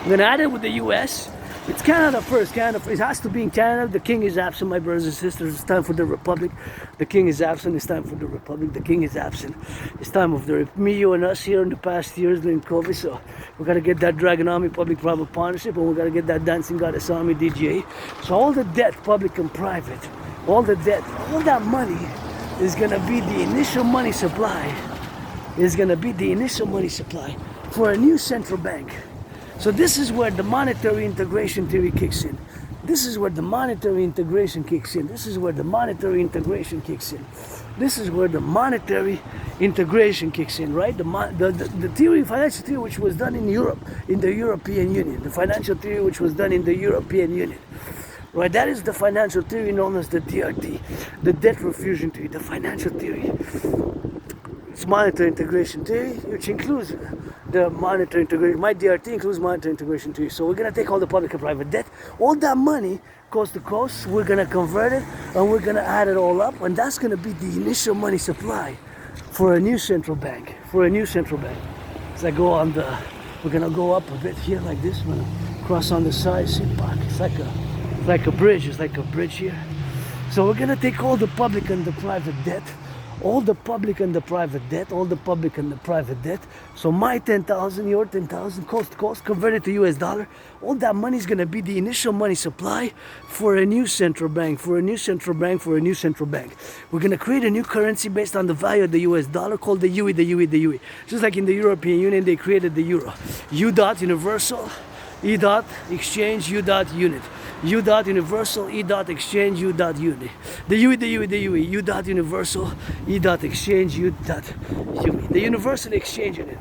We're gonna add it with the US. It's Canada first. Canada first. It has to be in Canada. The king is absent, my brothers and sisters. It's time for the Republic. The king is absent. It's time for the Republic. The king is absent. It's time of me, you, and us here in the past years during COVID. So we gotta get that Dragon Army public-private partnership, and we gotta get that Dancing Goddess Army DGA. So all the debt, public and private, all the debt, all that money is gonna be the initial money supply. Is gonna be the initial money supply for a new central bank. So this is where the monetary integration theory kicks in. This is where the monetary integration kicks in. This is where the monetary integration kicks in. This is where the monetary integration kicks in, right? The theory, financial theory, which was done in Europe, in the European Union. The financial theory, which was done in the European Union. Right, that is the financial theory known as the DRT, the debt refusion theory, the financial theory. It's monetary integration theory, which includes the monetary integration. My DRT includes monetary integration theory. So we're gonna take all the public and private debt, all that money, coast to coast, we're gonna convert it, and we're gonna add it all up, and that's gonna be the initial money supply for a new central bank, As I go on we're gonna go up a bit here like this, we're gonna cross on the side, see, it's like a bridge, here. So we're gonna take all the public and the private debt, all the public and the private debt, all the public and the private debt. So my 10,000, your 10,000, coast to coast, converted to US dollar. All that money is going to be the initial money supply for a new central bank, for a new central bank. We're going to create a new currency based on the value of the US dollar called the UE. Just like in the European Union, they created the euro. U dot universal, E dot exchange, U dot unit. U dot universal, E dot exchange, U dot unit. The UE, U dot universal, E dot exchange, U dot unit. The universal exchange unit.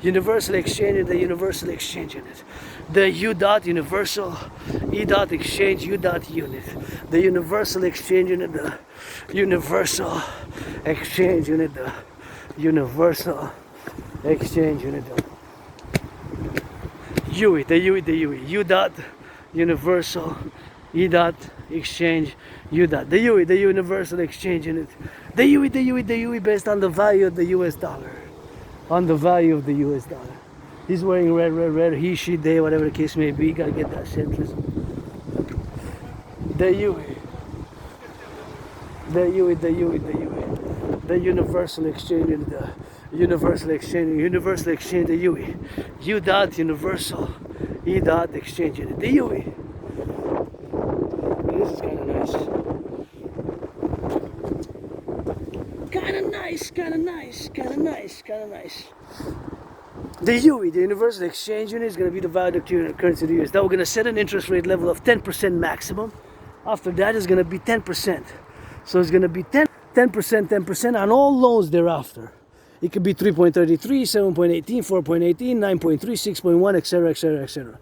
Universal exchange unit, the universal exchange unit. The U dot universal, E dot exchange, U dot unit. The universal exchange unit, the universal exchange unit, the universal exchange unit. UE, the UE, U dot universal E dot exchange U dot. The UE, the universal exchange unit. The UE based on the value of the US dollar. On the value of the US dollar. He's wearing red. He, she, they, whatever the case may be. Gotta get that centrism. The UE. The UE. The universal exchange unit. The universal exchange, the UE. U dot universal E dot exchange unit. The UE. This is kind of nice. Kind of nice. The UE, the Universal Exchange Unit, is going to be the value of the currency of the US. That we're going to set an interest rate level of 10% maximum. After that, it's going to be 10%. So it's going to be 10% on all loans thereafter. It could be 3.33, 7.18, 4.18, 9.3, 6.1, etc.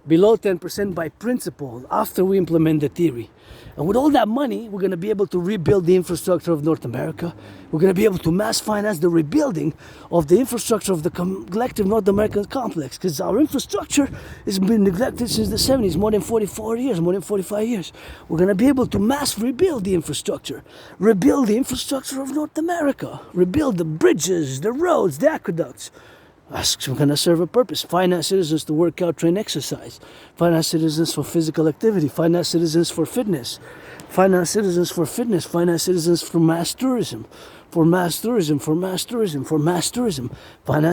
Below 10% by principle after we implement the theory. And with all that money, we're going to be able to rebuild the infrastructure of North America. We're going to be able to mass finance the rebuilding of the infrastructure of the collective North American complex. Because our infrastructure has been neglected since the 70s, more than 44 years, more than 45 years. We're going to be able to mass rebuild the infrastructure. Rebuild the infrastructure of North America. Rebuild the bridges, the roads, the aqueducts. That's going to serve a purpose. Finance citizens to work out, train, exercise. Finance citizens for physical activity. Finance citizens for fitness. Finance citizens for fitness. Finance citizens for mass tourism. Finance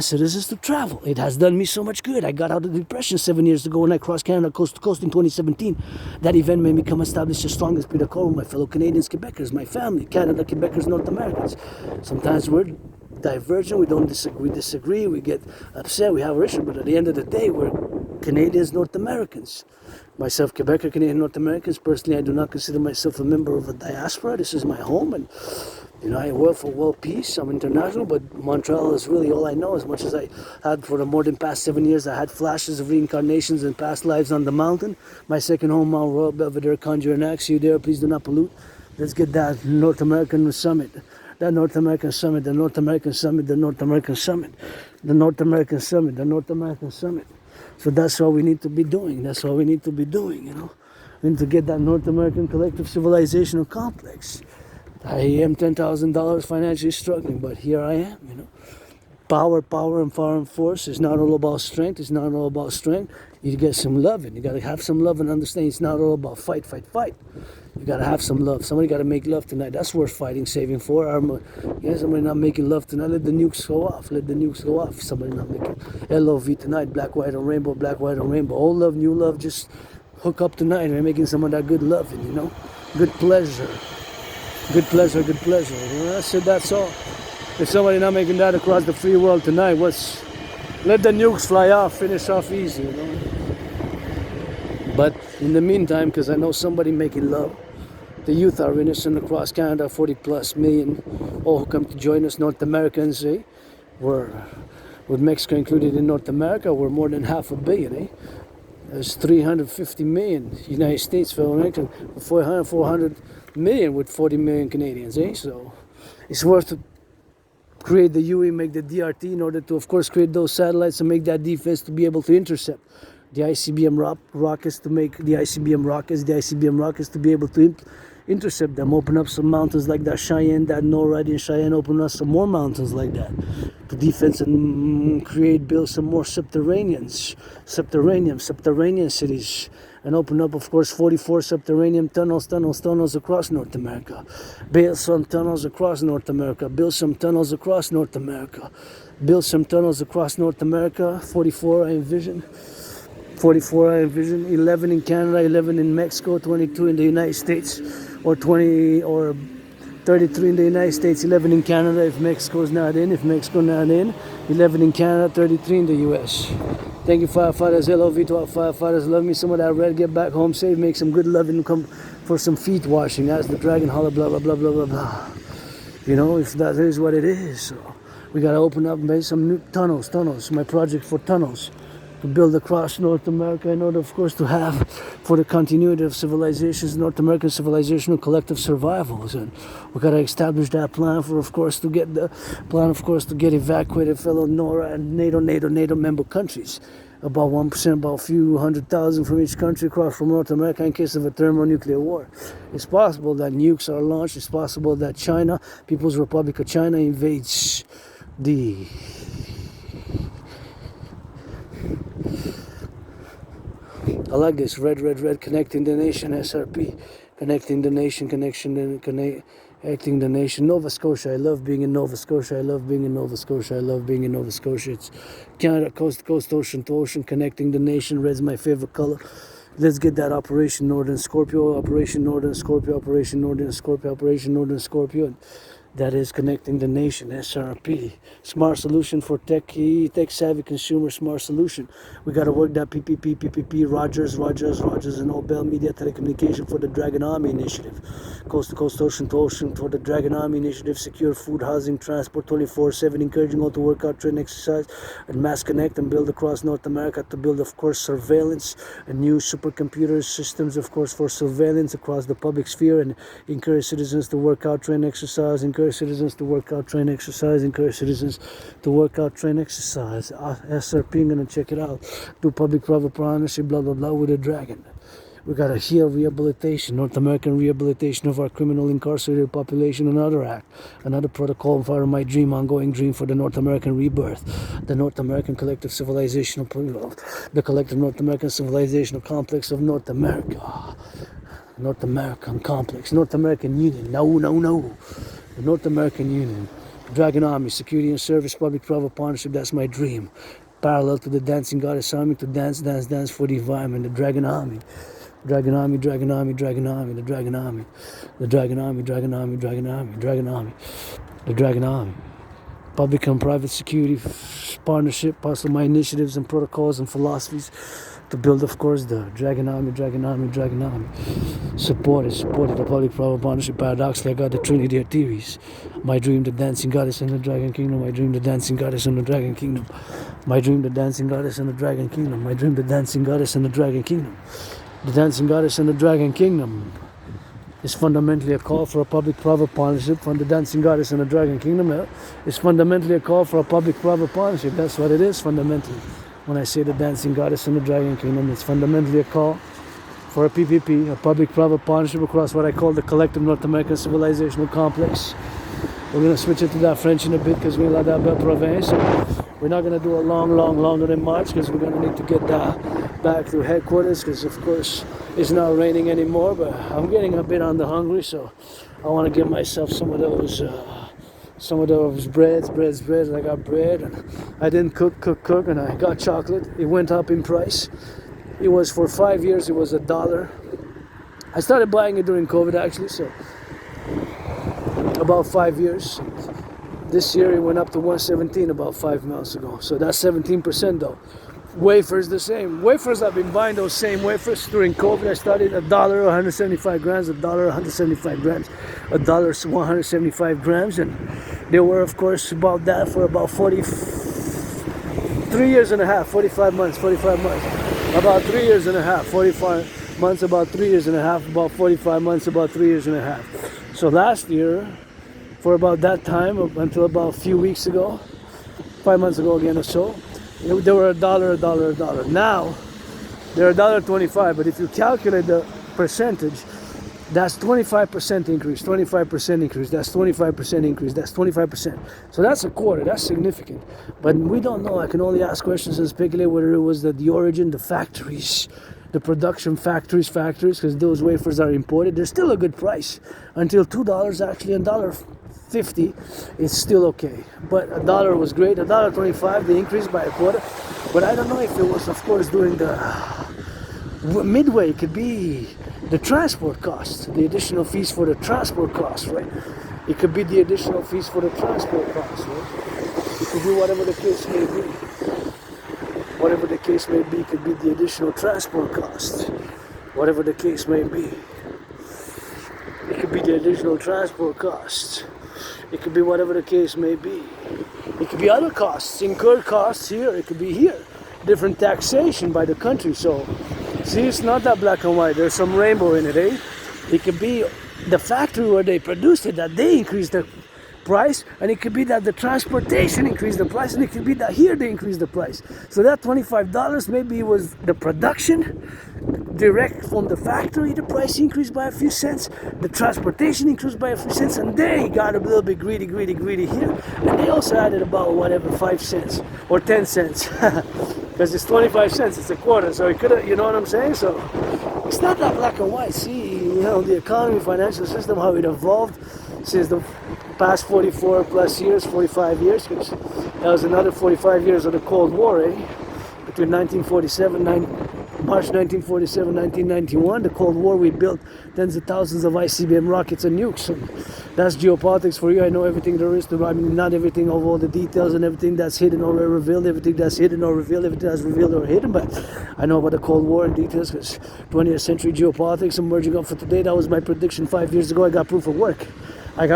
citizens to travel. It has done me so much good. I got out of depression 7 years ago when I crossed Canada coast to coast in 2017. That event made me come establish the strongest spirit of core with my fellow Canadians, Quebecers, my family, Canada, Quebecers, North Americans. Sometimes we're divergent, we disagree, we get upset, we have our issue, but at the end of the day, we're Canadians, North Americans. Myself, Quebecer, Canadian, North Americans. Personally, I do not consider myself a member of a diaspora. This is my home, and I work for world peace. I'm international, but Montreal is really all I know. As much as I had for the more than past 7 years, I had flashes of reincarnations and past lives on the mountain. My second home, Mount Royal, Belvedere, Conjure and Axe. You there, please do not pollute. Let's get that North American summit. The North American Summit. So that's what we need to be doing. We need to get that North American collective civilizational complex. I am $10,000 financially struggling, but here I am, Power and foreign force is not all about strength. It's not all about strength. You get some love and you got to have some love and understand it's not all about fight. You got to have some love. Somebody got to make love tonight. That's worth fighting, saving for. Somebody not making love tonight. Let the nukes go off. Somebody not making LOV tonight. Black, white, and rainbow. Old love, new love. Just hook up tonight and making some of that good loving, Good pleasure. I said that's all. If somebody not making that across the free world tonight, let the nukes fly off, finish off easy, But in the meantime, because I know somebody making love, the youth are innocent across Canada, 40 plus million, all who come to join us, North Americans, We're, with Mexico included in North America, we're more than 500 million, There's 350 million United States, fellow Americans, 400 million with 40 million Canadians, So it's worth to create the UE, make the DRT in order to, of course, create those satellites and make that defense to be able to intercept the ICBM rockets, to make the ICBM rockets to be able to intercept them, open up some mountains like that Cheyenne, that NORAD in Cheyenne, open up some more mountains like that to defense and build some more subterranean cities, and open up, of course, 44 subterranean tunnels across North America. Build some tunnels across North America. 44 I envision. 11 in Canada, 11 in Mexico, 22 in the United States, or 33 in the United States, 11 in Canada if Mexico's not in. 11 in Canada, 33 in the US. Thank you, firefighters. LOV to our firefighters. Love me some of that red. Get back home safe. Make some good love and come for some feet washing. As the dragon holler, blah, blah, blah, blah, blah, blah. If that is what it is. So we got to open up and make some new tunnels. My project for tunnels. to build across North America in order, of course, to have for the continuity of civilizations, North American civilizational collective survivals. And we got to establish that plan for, of course, to get evacuated fellow NORA and NATO member countries. About 1%, about a few 100,000 from each country across from North America in case of a thermonuclear war. It's possible that nukes are launched. It's possible that China, People's Republic of China, invades the I like this red, connecting the nation, SRP, connecting the nation, connecting the nation. Nova Scotia, I love being in Nova Scotia. It's Canada, coast to coast, ocean to ocean, connecting the nation. Red's my favorite color. Let's get that Operation Northern Scorpio. That is connecting the nation, SRP. Smart solution for tech savvy consumer, smart solution. We got to work that PPP, Rogers, and Nobel Media Telecommunication for the Dragon Army Initiative. Coast to coast, ocean to ocean for the Dragon Army Initiative. Secure food, housing, transport 24/7. Encouraging all to work out, train, exercise, and mass connect and build across North America to build, of course, surveillance and new supercomputer systems, of course, for surveillance across the public sphere and encourage citizens to work out, train, exercise, citizens to work out, train, exercise. SRP, I'm gonna check it out. Do public-private partnership, blah blah blah, with a dragon. We gotta heal rehabilitation, North American rehabilitation of our criminal incarcerated population. Another act, another protocol for my dream, ongoing dream for the North American rebirth, the North American collective civilizational, the collective North American civilizational complex of North America. North American complex, North American Union. No. The North American Union, Dragon Army, security and service, public-private partnership. That's my dream. Parallel to the dancing goddess army, to dance for the environment. The Dragon Army, the Dragon Army. Public and private security partnership, possible my initiatives and protocols and philosophies to build, of course, the Dragon Army. Supported the public-private partnership. Paradoxically, I got the Trinity of theories. My dream, the dancing goddess in the Dragon Kingdom. My dream, the dancing goddess in the Dragon Kingdom. My dream, the dancing goddess in the Dragon Kingdom. My dream, the dancing goddess in the Dragon Kingdom. The dancing goddess in the Dragon Kingdom is fundamentally a call for a public-private partnership. From the dancing goddess in the Dragon Kingdom is fundamentally a call for a public-private partnership. That's what it is fundamentally. When I say the dancing goddess in the Dragon Kingdom, it's fundamentally a call for a PPP, a public-private partnership across what I call the collective North American civilizational complex. We're going to switch it to that French in a bit because we're la da belle province. We're not going to do a longer than March because we're going to need to get back to headquarters because, of course, it's not raining anymore. But I'm getting a bit on the hungry, so I want to give myself some of those breads. I got bread and I didn't cook, and I got chocolate. It went up in price. It was for 5 years, it was $1. I started buying it during COVID actually, so about 5 years. This year it went up to $1.17 about 5 months ago. So that's 17% though. Wafers the same. Wafers, I've been buying those same wafers during COVID. I started $1, 175 grams, $1, 175 grams, $1, 175 grams, and they were, of course, about that for about 3 years and a half, 45 months, about 3 years and a half, 45 months, about 3 years and a half, about 45 months, about 3 years and a half. So last year, for about that time, until about a few weeks ago, 5 months ago again or so, they were $1. Now, they're $1.25, but if you calculate the percentage, that's 25% increase, that's 25% increase, that's 25%. So that's a quarter, that's significant. But we don't know, I can only ask questions and speculate whether it was the origin, the factories, the production factories, because those wafers are imported. They're still a good price. Until $2, actually $1.50, it's still okay. But $1 was great, $1.25, they increased by a quarter. But I don't know if it was, of course, during the midway, it could be the transport costs, the additional fees for the transport costs, right? It could be the additional fees for the transport costs, right? It could be whatever the case may be. Whatever the case may be, it could be the additional transport costs. Whatever the case may be. It could be the additional transport costs. It could be whatever the case may be. It could be other costs, incurred costs here. It could be here. different taxation by the country. So, see, it's not that black and white. There's some rainbow in it, eh? It could be the factory where they produced it, that they increased the price, and it could be that the transportation increased the price, and it could be that here they increased the price. So that $25, maybe it was the production direct from the factory, the price increased by a few cents, the transportation increased by a few cents, and they got a little bit greedy here, and they also added about whatever 5 cents or 10 cents because it's 25 cents, it's a quarter, so it could have, you know what I'm saying? So it's not that black and white. See, you know, the economy, financial system, how it evolved since the past 44 plus years, 45 years, because that was another 45 years of the Cold War, eh? Between 1947, March 1947, 1991, the Cold War, we built tens of thousands of ICBM rockets and nukes. And that's geopolitics for you. I know everything there is to, I mean, not everything of all the details and everything that's hidden or revealed, everything that's hidden or revealed, everything that's revealed or hidden, but I know about the Cold War in details because 20th century geopolitics emerging up for today. That was my prediction 5 years ago. I got proof of work. I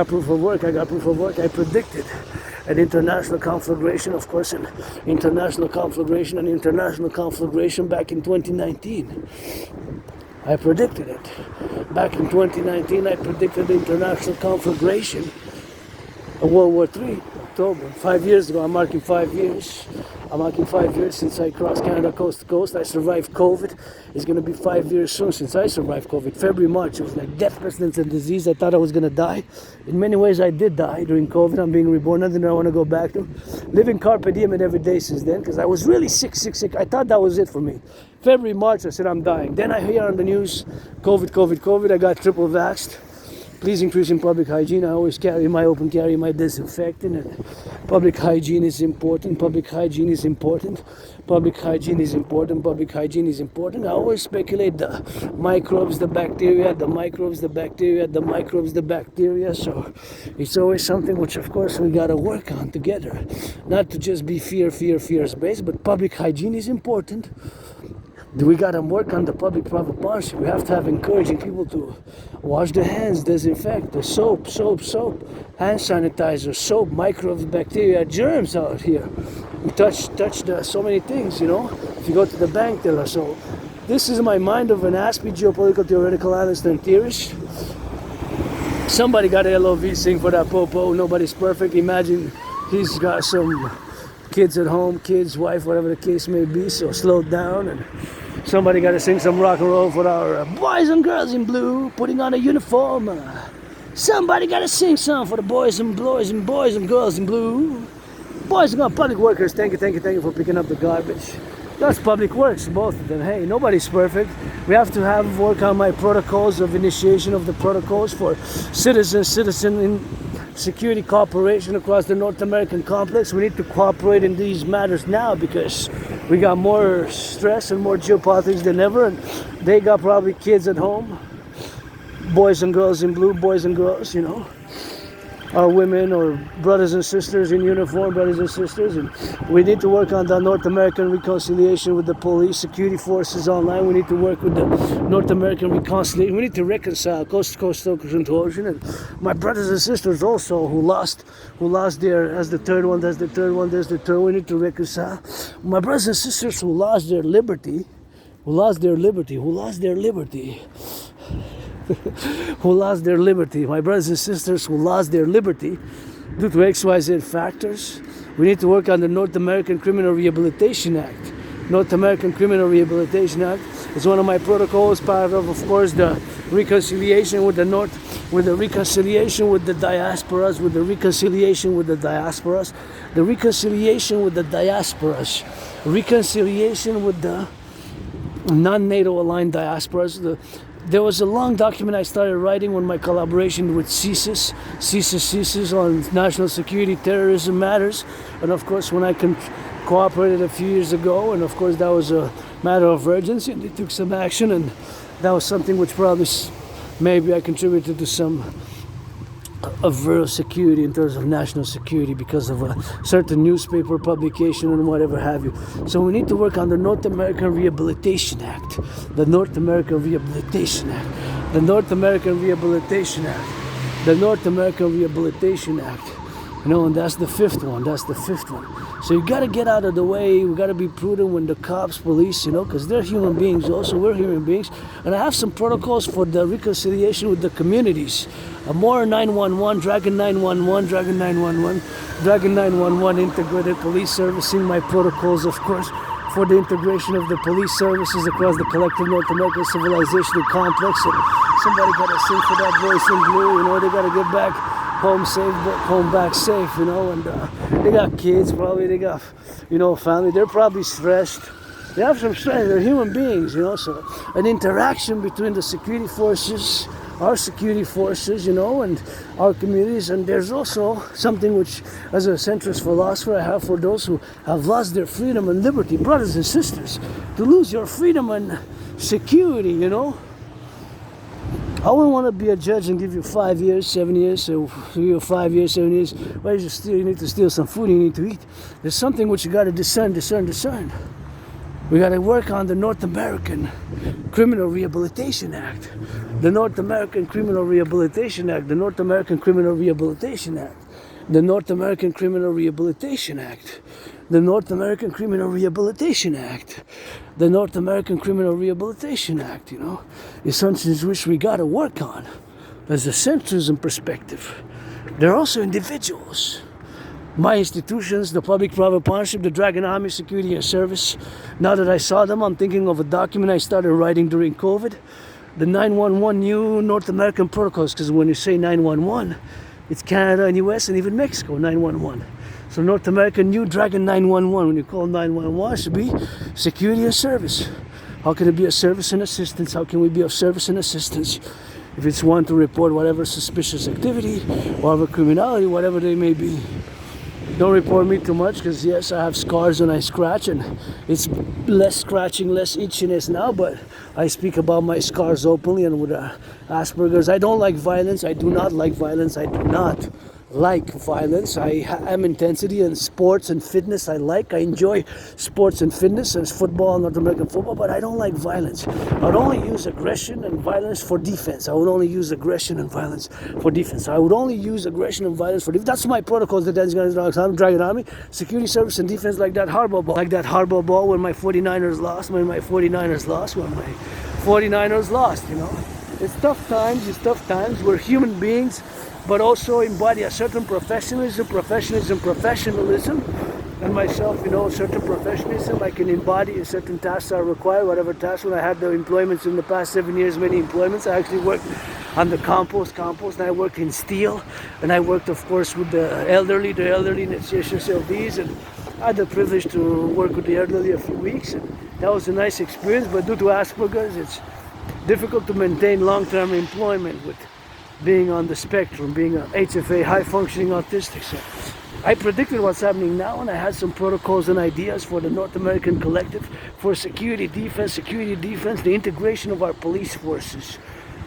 predicted an international conflagration, of course, an international conflagration back in 2019. I predicted it. Back in 2019, I predicted the international conflagration of World War III, October. 5 years ago, I'm marking 5 years. I'm marking 5 years since I crossed Canada coast to coast. I survived COVID. It's going to be 5 years soon since I survived COVID. February, March, it was like death, pestilence, and disease. I thought I was going to die. In many ways, I did die during COVID. I'm being reborn. Nothing I want to go back to. Living carpe diem every day since then, because I was really sick. I thought that was it for me. February, March, I said I'm dying. Then I hear on the news, COVID. I got triple vaxxed. Please increase in public hygiene. I always carry my disinfectant. And public hygiene is important. Public hygiene is important. I always speculate the microbes, the bacteria. So it's always something which, of course, we got to work on together. Not to just be fear-based, but public hygiene is important. We got to work on the public-private partnership. We have to have encouraging people to wash their hands, disinfect, the soap, hand sanitizer, soap, microbes, bacteria, germs out here. We touch so many things, you know. If you go to the bank teller, so this is my mind of an ASPE geopolitical theoretical analyst and theorist. Somebody got a LOV sing for that popo. Nobody's perfect. Imagine he's got some kids at home, kids, wife, whatever the case may be, so slow down. And somebody got to sing some rock and roll for our boys and girls in blue, putting on a uniform. Somebody got to sing some for the boys and girls in blue. Boys and girls, public workers, thank you for picking up the garbage. That's public works, both of them. Hey, nobody's perfect. We have to work on my protocols of initiation of the protocols for citizen in security cooperation across the North American complex. We need to cooperate in these matters now because we got more stress and more geopolitics than ever, and they got probably kids at home, boys and girls in blue, boys and girls, you know, our women or brothers and sisters in uniform, and we need to work on the North American reconciliation with the police, security forces online. We need to work with the North American reconciliation. We need to reconcile coast to coast contortion. And my brothers and sisters also who lost their, as the third one, we need to reconcile. My brothers and sisters who lost their liberty. Who lost their liberty. My brothers and sisters who lost their liberty due to XYZ factors. We need to work on the North American Criminal Rehabilitation Act. North American Criminal Rehabilitation Act is one of my protocols, part of course, the reconciliation with the North, with the reconciliation with the diasporas, the reconciliation with the non-NATO aligned diasporas. There was a long document I started writing when my collaboration with CSIS on national security, terrorism matters, and of course when I cooperated a few years ago, and of course that was a matter of urgency, and they took some action, and that was something which probably maybe I contributed to some of real security in terms of national security because of a certain newspaper publication and whatever have you. So we need to work on the North American Rehabilitation Act. The North American Rehabilitation Act. You know, and that's the fifth one. So you got to get out of the way. We got to be prudent when the cops, police, you know, because they're human beings also. We're human beings. And I have some protocols for the reconciliation with the communities. Amour 911, Dragon 911, Dragon 911, Dragon 911, integrated police servicing. My protocols, of course, for the integration of the police services across the collective North American civilization complex. And somebody got to sing for that voice in blue. You know, they got to get back home safe, but home back safe, you know, and they got kids probably, they got, you know, family, they're probably stressed. They have some stress, they're human beings, you know, so an interaction between the security forces, our security forces, you know, and our communities. And there's also something which, as a centrist philosopher, I have for those who have lost their freedom and liberty, brothers and sisters, to lose your freedom and security, you know. I wouldn't want to be a judge and give you 5 years, 7 years, so 3 or 5 years, 7 years. Why did you steal? You need to steal some food, you need to eat. There's something which you got to discern. We got to work on the North American Criminal Rehabilitation Act. The North American Criminal Rehabilitation Act. The North American Criminal Rehabilitation Act. The North American Criminal Rehabilitation Act. The North American Criminal Rehabilitation Act. The North American Criminal Rehabilitation Act, you know, is something which we got to work on as a centrism perspective. They're also individuals. My institutions, the Public-Private Partnership, the Dragon Army Security and Service, now that I saw them, I'm thinking of a document I started writing during COVID, the 911 new North American protocols, because when you say 911, it's Canada and US and even Mexico, 911. So North American new Dragon 911, when you call 911, it should be security and service. How can it be a service and assistance? How can we be of service and assistance? If it's one to report whatever suspicious activity, whatever criminality, whatever they may be. Don't report me too much, because yes, I have scars when I scratch, and it's less scratching, less itchiness now, but I speak about my scars openly and with Asperger's. I don't like violence. I do not like violence. I do not like violence. I am intensity in sports and fitness. I enjoy sports and fitness and football, North American football, but I don't like violence. I would only use aggression and violence for defense. I would only use aggression and violence for defense. I would only use aggression and violence for defense. That's my protocols that I'm Dragon Army, security service and defense, like that hardball ball. Like that hardball ball when my 49ers lost, when my 49ers lost, you know. It's tough times. We're human beings, but also embody a certain professionalism, and myself, you know, certain professionalism. I can embody certain tasks are required, whatever tasks. When I had the employments in the past 7 years, many employments, I actually worked on the compost, and I worked in steel, and I worked, of course, with the elderly initiations of these, and I had the privilege to work with the elderly a few weeks, and that was a nice experience. But due to Asperger's, it's difficult to maintain long-term employment with being on the spectrum, being a HFA, high-functioning autistic. So I predicted what's happening now, and I had some protocols and ideas for the North American Collective for security defense, the integration of our police forces,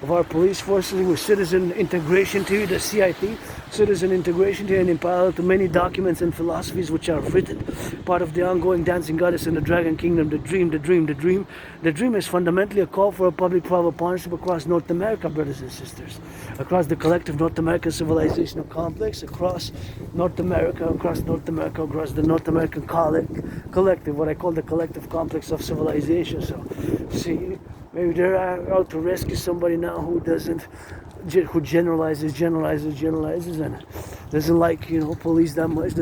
with citizen integration theory, the CIT, citizen integration theory, and in parallel to many documents and philosophies which are written, part of the ongoing dancing goddess in the Dragon Kingdom, the dream. The dream is fundamentally a call for a public-private partnership across North America, brothers and sisters, across the collective North American civilizational complex, across North America, across the North American collective, what I call the collective complex of civilization. So, see, maybe they're out to rescue somebody now who generalizes and doesn't like, you know, police that much,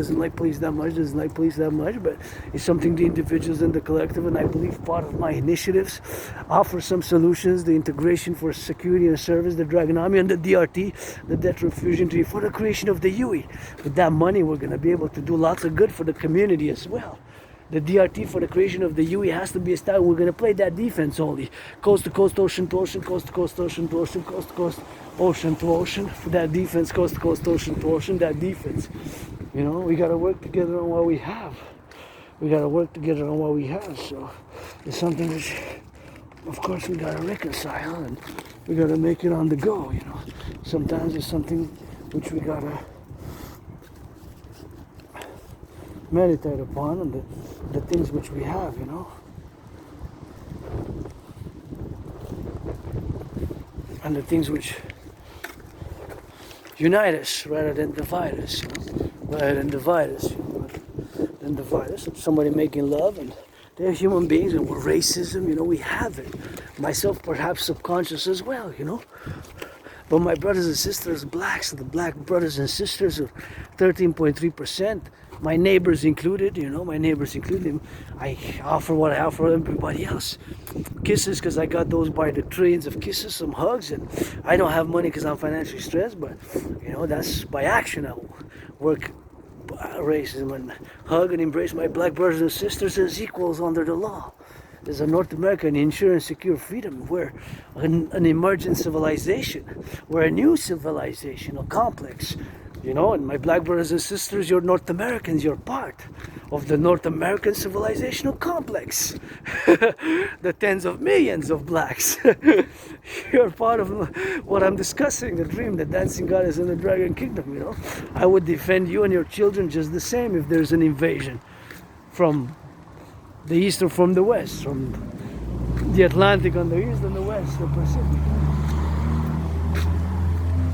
but it's something the individuals in the collective, and I believe part of my initiatives offer some solutions, the integration for security and service, the Dragon Army, and the DRT, the Debt Refusion Treaty, for the creation of the UE. With that money, we're going to be able to do lots of good for the community as well. The DRT for the creation of the UE has to be established. We're going to play that defense only. Coast to coast, ocean to ocean, coast to coast, ocean to ocean, coast to coast, ocean to ocean. For that defense, coast to coast, ocean to ocean, that defense. You know, we got to work together on what we have. So it's something which, of course, we got to reconcile, and we got to make it on the go, you know. Sometimes it's something which we got to meditate upon, and the things which we have, you know, and the things which unite us rather than divide us, you know? rather than divide us. Than divide us. Somebody making love, and they're human beings, and we're racism. We have it. Myself, perhaps subconscious as well. But my brothers and sisters, blacks, the black brothers and sisters are 13.3%. My neighbors included, my neighbors included. I offer what I offer everybody else. Kisses, because I got those by the trillions of kisses, some hugs, and I don't have money because I'm financially stressed, but, that's by action. I work racism and hug and embrace my black brothers and sisters as equals under the law. There's a North American insurance secure freedom. We're an emergent civilization. We're a new civilizational complex. And my black brothers and sisters, you're North Americans, you're part of the North American civilizational complex. The tens of millions of blacks. You're part of what I'm discussing, the dream, the dancing goddess and the dragon kingdom, I would defend you and your children just the same if there's an invasion from the east or from the west, from the Atlantic on the east and the west, the Pacific.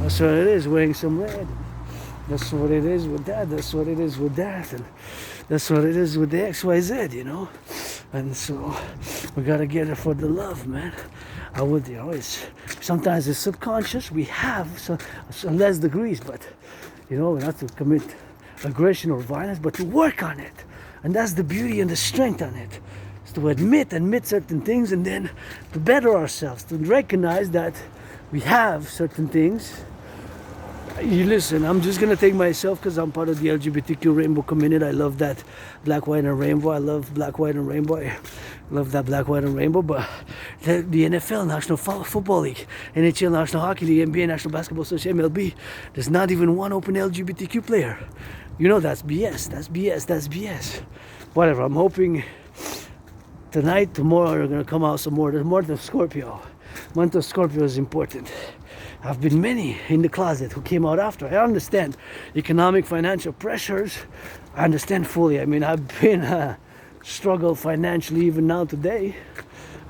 That's what it is, wearing some red. That's what it is with that, that's what it is with that, and that's what it is with the XYZ, And so we gotta get it for the love, man. I would, sometimes it's subconscious, we have some less degrees, but, not to commit aggression or violence, but to work on it. And that's the beauty and the strength on it. Is to admit certain things, and then to better ourselves, to recognize that we have certain things. You listen, I'm just gonna take myself because I'm part of the LGBTQ rainbow community. I love that black, white, and rainbow. I love black, white, and rainbow. I love that black, white, and rainbow. But the NFL, National Football League, NHL, National Hockey League, NBA, National Basketball Association, MLB, there's not even one open LGBTQ player. That's BS. That's BS. That's BS. Whatever. I'm hoping tonight, tomorrow, they're gonna come out some more. There's more than Scorpio. Month of Scorpio is important. I've been many in the closet who came out after. I understand economic, financial pressures. I understand fully. I've been struggled financially even now today.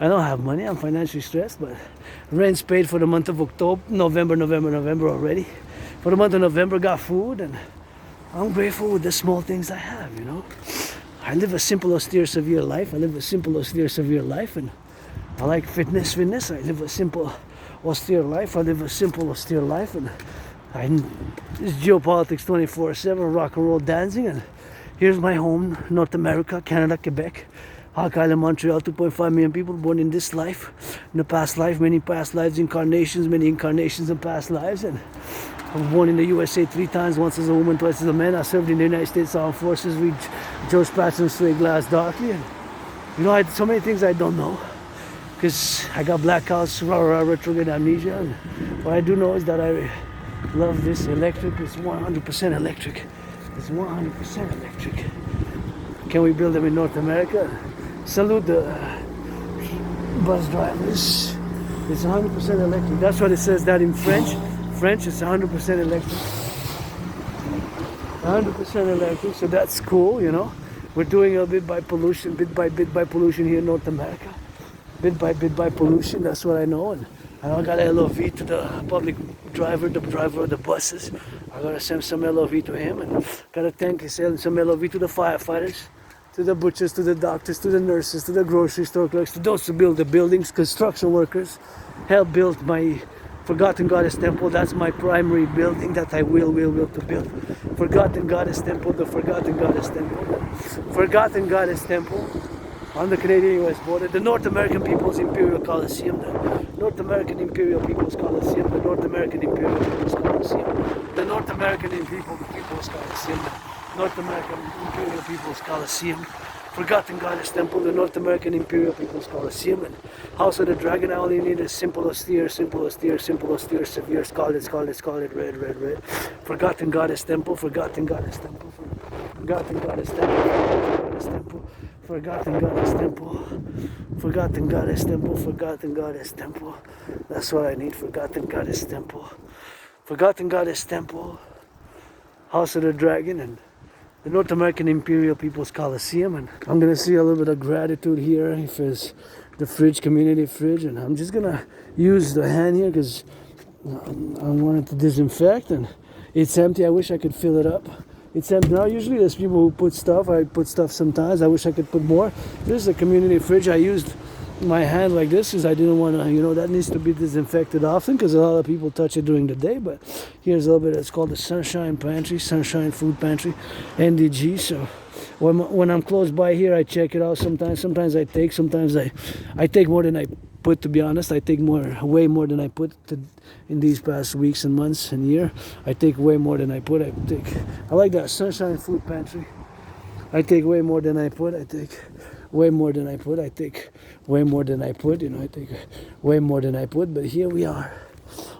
I don't have money. I'm financially stressed, but rent's paid for the month of October, November already. For the month of November, got food, and I'm grateful with the small things I have, I live a simple, austere, severe life. And I like fitness. I live a simple, austere life. And it's geopolitics 24/7, rock and roll dancing. And here's my home, North America, Canada, Quebec, Hawk Island, Montreal, 2.5 million people born in this life, in the past life, many past lives, many incarnations and past lives. And I was born in the USA 3 times, once as a woman, twice as a man. I served in the United States Armed Forces, read Joe Patterson, Straight Glass Darkly. And, I had so many things I don't know. Because I got blackouts, retrograde amnesia. And what I do know is that I love this electric. It's 100% electric. It's 100% electric. Can we build them in North America? Salute the bus drivers. It's 100% electric. That's what it says that in French. French, it's 100% electric. 100% electric, so that's cool, We're doing a bit by bit by pollution here in North America. Bit by pollution, that's what I know. And I got a LOV to the public driver, the driver of the buses. I gotta send some LOV to him, and gotta send some LOV to the firefighters, to the butchers, to the doctors, to the nurses, to the grocery store clerks, to those who build the buildings, construction workers, help build my Forgotten Goddess Temple. That's my primary building that I will to build. Forgotten Goddess Temple, the Forgotten Goddess Temple. Forgotten Goddess Temple on the Canadian-US border. The North American People's Imperial Coliseum. The North American Imperial People's Coliseum. The North American Imperial People's Coliseum. The North American People's Coliseum. The North American Imperial People's Coliseum. Forgotten Goddess Temple, the North American Imperial People's Coliseum, and House of the Dragon. I only need a simple, austere, severe, scarlet, red. Forgotten Goddess Temple, Forgotten Goddess Temple, Forgotten Goddess Temple, Forgotten Goddess Temple, Forgotten Goddess Temple, Forgotten Goddess Temple. That's what I need, Forgotten Goddess Temple. Forgotten Goddess Temple, House of the Dragon, and the North American Imperial People's Coliseum. And I'm gonna see a little bit of gratitude here if it's the fridge, community fridge, and I'm just gonna use the hand here because I wanted to disinfect, and it's empty. I wish I could fill it up. It's empty now. Usually there's people who put stuff. I put stuff sometimes. I wish I could put more. This is a community fridge. I used my hand like this because I didn't want to, that needs to be disinfected often because a lot of people touch it during the day. But here's a little bit. It's called the Sunshine Pantry, Sunshine Food Pantry, NDG. So when I'm close by here, I check it out sometimes. Sometimes I take, sometimes I take more than I put, to be honest. I take way more than I put in these past weeks and months and year. I take way more than I put. I like that Sunshine Food Pantry. I take way more than I put. I take way more than I put. I take way more than I put. I take way more than I put. But here we are.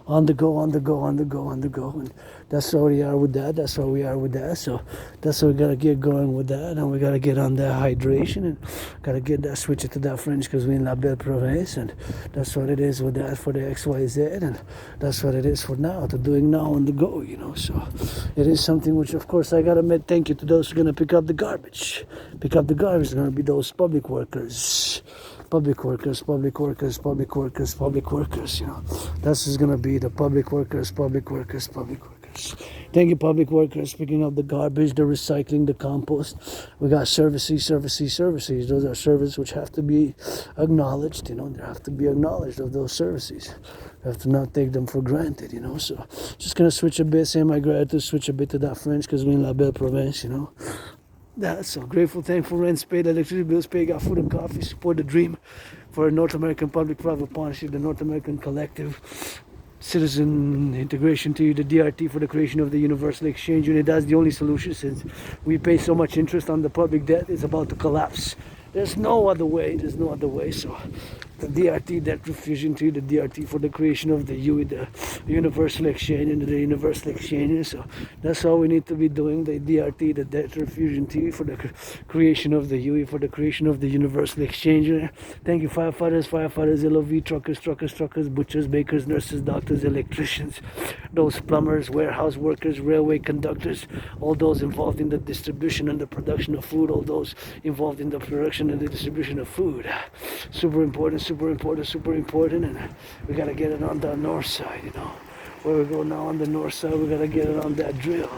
On the go, on the go, on the go, on the go. And that's how we are with that. That's how we are with that. So that's how we got to get going with that. And we got to get on that hydration. And got to get that, switch it to that French because we're in La Belle Province. And that's what it is with that for the XYZ. And that's what it is for now, to doing now on the go, So it is something which, of course, I got to admit, thank you to those who are going to pick up the garbage. Pick up the garbage is going to be those public workers. Public workers. That's just gonna be the public workers. Thank you, public workers, picking up the garbage, the recycling, the compost. We got services. Those are services which have to be acknowledged. They have to be acknowledged of those services. We have to not take them for granted. So just gonna switch a bit, say my gratitude, switch a bit to that French because we're in La Belle Province. That's so grateful, thankful, rents paid, electricity bills paid, got food and coffee, support the dream for a North American public-private partnership, the North American Collective, citizen integration to you, the DRT for the creation of the Universal Exchange Unit. That's the only solution since we pay so much interest on the public debt. It's about to collapse. There's no other way. So the DRT, debt refusion to the DRT for the creation of the UE, the Universal Exchange and the Universal Exchange. So that's all we need to be doing, the DRT, the debt refusion to for the creation of the UE, for the creation of the Universal Exchange. Thank you, firefighters, LOV, truckers, butchers, bakers, nurses, doctors, electricians, those plumbers, warehouse workers, railway conductors, all those involved in the distribution and the production of food, all those involved in the production and the distribution of food. Super important, and we gotta get it on the north side, Where we go now on the north side, we gotta get it on that drill.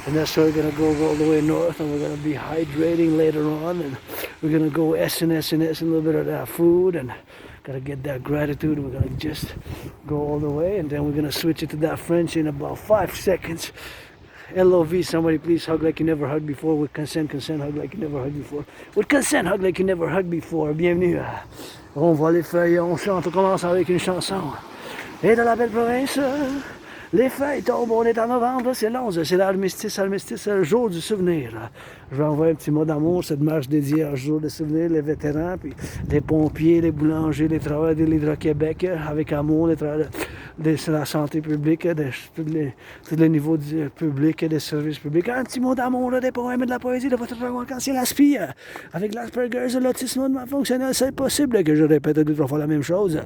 And that's where we're gonna go all the way north, and we're gonna be hydrating later on, and we're gonna go S, and a little bit of that food, and gotta get that gratitude. We're gonna just go all the way, and then we're gonna switch it to that French in about 5 seconds. LOV, somebody please hug like you never hugged before. With consent, hug like you never hugged before. With consent, hug like you never hugged before. Bienvenue à On voit les feuilles, on chante, on commence avec une chanson. Et de la belle province, les feuilles tombent, on est en novembre, c'est l'11, c'est l'armistice, le jour du souvenir. Je vais envoyer un petit mot d'amour, cette marche dédiée au jour de souvenir, les vétérans, puis les pompiers, les boulangers, les travailleurs de l'Hydro-Québec, avec amour, les travailleurs de la santé publique, de tous les niveaux du public, des services publics. Un petit mot d'amour, des poèmes et de la poésie de votre dragon arc-en-ciel aspire. Avec l'Asperger's, l'autisme de ma fonctionnelle, c'est possible que je répète 2-3 fois la même chose.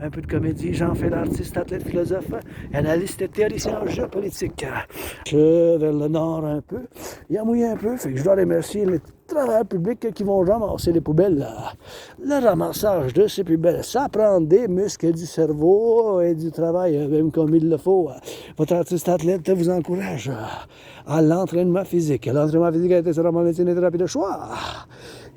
Un peu de comédie, j'en fais l'artiste, athlète, philosophe, analyste, théoricien, jeu politique. Je vers le nord un peu. Il a mouillé un peu, fait que je dois remercier les travailleurs publics qui vont ramasser les poubelles. Le ramassage de ces poubelles, ça prend des muscles et du cerveau et du travail, même comme il le faut. Votre artiste athlète vous encourage à l'entraînement physique. L'entraînement physique a été sur ma médecine et thérapie de choix.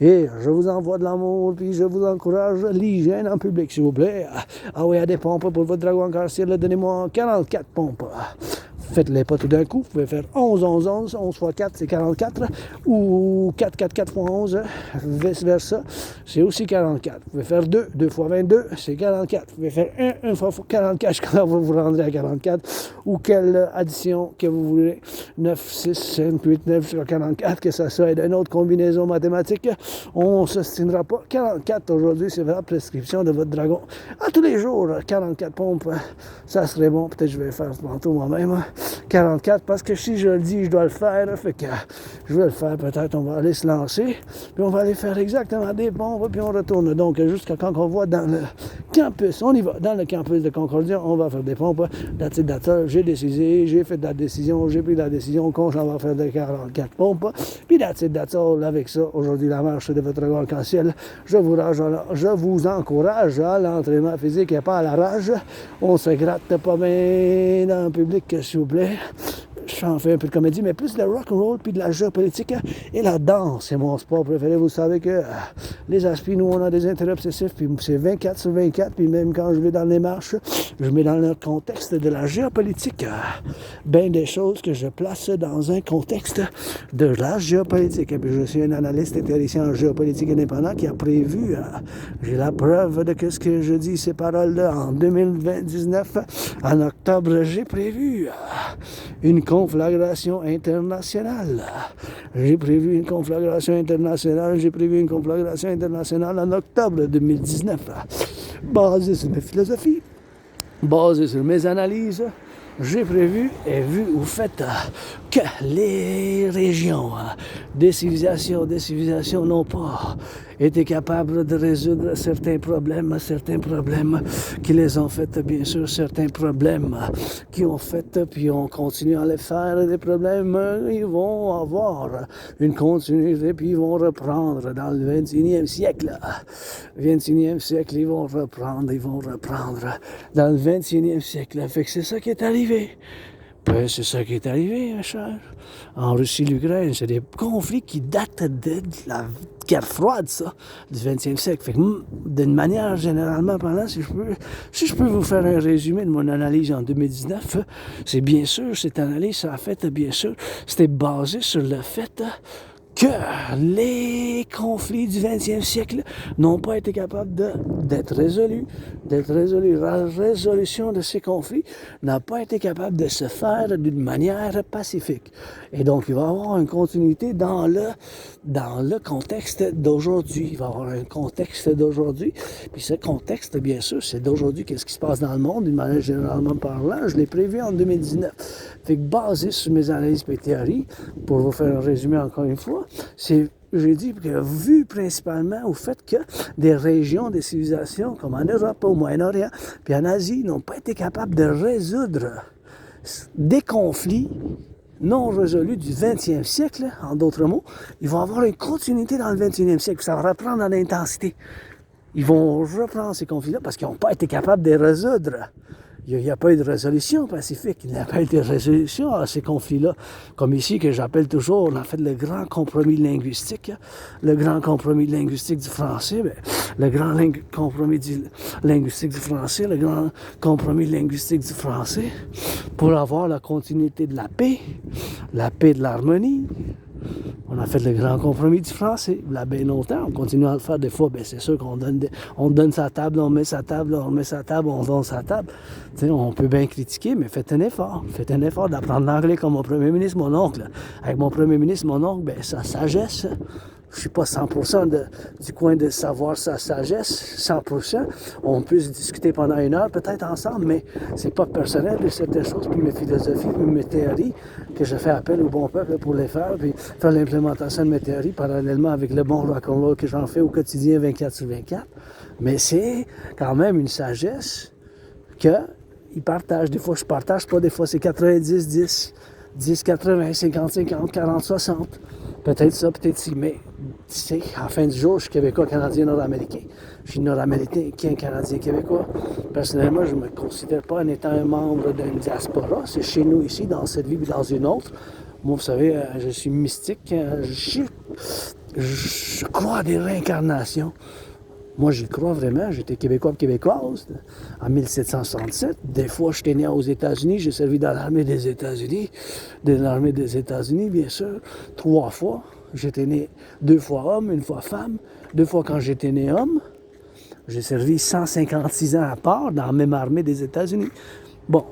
Et je vous envoie de l'amour, puis je vous encourage l'hygiène en public, s'il vous plaît. Ah oui, à des pompes pour votre dragon arc-en-ciel, donnez-moi 44 pompes. Faites-les pas tout d'un coup. Vous pouvez faire 11 fois 4, c'est 44. Ou 4 fois 11, vice-versa, c'est aussi 44. Vous pouvez faire 2 fois 22, c'est 44. Vous pouvez faire 1 fois 44, quand vous vous rendrez à 44. Ou quelle addition que vous voulez. 9, 6, 5, 8, 9 sur 44, que ça soit une autre combinaison mathématique. On ne s'ostinera pas. 44 aujourd'hui, c'est la prescription de votre dragon. À tous les jours, 44 pompes, ça serait bon. Peut-être que je vais le faire tantôt moi-même. 44, parce que si je le dis, je dois le faire, fait que je vais le faire, peut-être on va aller se lancer, puis on va aller faire exactement des pompes, puis on retourne. Donc, jusqu'à quand on va dans le campus, on y va, dans le campus de Concordia, on va faire des pompes, j'ai décidé, j'ai fait de la décision, j'ai pris la décision qu'on va faire des 44 pompes, puis avec ça, aujourd'hui, la marche de votre arc-en-ciel, je vous encourage à l'entraînement physique et pas à la rage, on se gratte pas bien dans le public, s'il vous plaît. j'en fais un peu de comédie, mais plus de rock&roll, puis de la géopolitique et la danse. C'est mon sport préféré. Vous savez que les aspis, nous, on a des intérêts obsessifs, puis c'est 24 sur 24, puis même quand je vais dans les marches, je mets dans le contexte de la géopolitique bien des choses que je place dans un contexte de la géopolitique. Et puis je suis un analyste et théoricien en géopolitique indépendant qui a prévu, j'ai la preuve de ce que je dis, ces paroles-là, en 2019, en octobre, j'ai prévu une conflagration internationale. J'ai prévu une conflagration internationale en octobre 2019, basée sur mes philosophies, basée sur mes analyses. J'ai prévu et vu ou fait que les régions des civilisations n'ont pas été capables de résoudre certains problèmes qui les ont fait, bien sûr, certains problèmes qui ont fait, puis on continue à les faire, des problèmes, ils vont avoir une continuité, puis ils vont reprendre dans le 21e siècle. 21e siècle, ils vont reprendre dans le 21e siècle. Fait que c'est ça qui est arrivé. Ben, c'est ça qui est arrivé, mes chers. En Russie, l'Ukraine, c'est des conflits qui datent de la guerre froide, ça, du 20e siècle. Fait que, d'une manière généralement parlant, si je peux vous faire un résumé de mon analyse en 2019, c'est bien sûr, cette analyse, ça a fait, bien sûr, c'était basé sur le fait que les conflits du 20e siècle n'ont pas été capables d'être résolus. La résolution de ces conflits n'a pas été capable de se faire d'une manière pacifique. Et donc, il va y avoir une continuité dans le contexte d'aujourd'hui. Il va y avoir un contexte d'aujourd'hui. Puis ce contexte, bien sûr, c'est d'aujourd'hui. Qu'est-ce qui se passe dans le monde, d'une manière généralement parlant. Je l'ai prévu en 2019. Fait que basé sur mes analyses et théories, pour vous faire un résumé encore une fois, j'ai dit que vu principalement au fait que des régions, des civilisations comme en Europe, au Moyen-Orient, puis en Asie, n'ont pas été capables de résoudre des conflits non résolus du 20e siècle, en d'autres mots, ils vont avoir une continuité dans le 21e siècle, puis ça va reprendre en intensité. Ils vont reprendre ces conflits-là parce qu'ils n'ont pas été capables de les résoudre. Il n'y a pas eu de résolution pacifique. Il n'y a pas eu de résolution à ces conflits-là. Comme ici, que j'appelle toujours, on a fait le grand compromis linguistique. Le grand compromis linguistique du français. Bien, le grand compromis linguistique du français. Le grand compromis linguistique du français. Pour avoir la continuité de la paix de l'harmonie. On a fait le grand compromis du français. Là, bien longtemps, on continue à le faire des fois. Bien, c'est sûr qu'on donne sa table, on met sa table, on met sa table, on donne sa table. T'sais, on peut bien critiquer, mais faites un effort. Faites un effort d'apprendre l'anglais comme mon premier ministre, mon oncle. Avec mon premier ministre, mon oncle, bien, sa sagesse. Je ne suis pas 100% du coin de savoir sa sagesse, 100%. On peut se discuter pendant une heure, peut-être ensemble, mais c'est pas personnel de certaines choses, puis mes philosophies, puis mes théories, que je fais appel au bon peuple pour les faire, puis faire l'implémentation de mes théories parallèlement avec le bon rock&roll que j'en fais au quotidien 24 sur 24. Mais c'est quand même une sagesse qu'ils partagent. Des fois, je partage pas, des fois, c'est 90-10, 10-80, 50-50, 40-60. Peut-être ça, peut-être si, mais tu sais, à la fin du jour, je suis québécois, canadien, nord-américain. Je suis nord-américain, canadien, québécois. Personnellement, je ne me considère pas en étant un membre d'une diaspora. C'est chez nous ici, dans cette vie, puis dans une autre. Moi, vous savez, je suis mystique. Je crois à des réincarnations. Moi, j'y crois vraiment. J'étais québécoise en 1767. Des fois, j'étais né aux États-Unis. J'ai servi dans l'armée des États-Unis. De l'armée des États-Unis, bien sûr. 3 fois. J'étais né 2 fois homme, 1 fois femme. 2 fois quand j'étais né homme. J'ai servi 156 ans à part dans la même armée des États-Unis. Bon,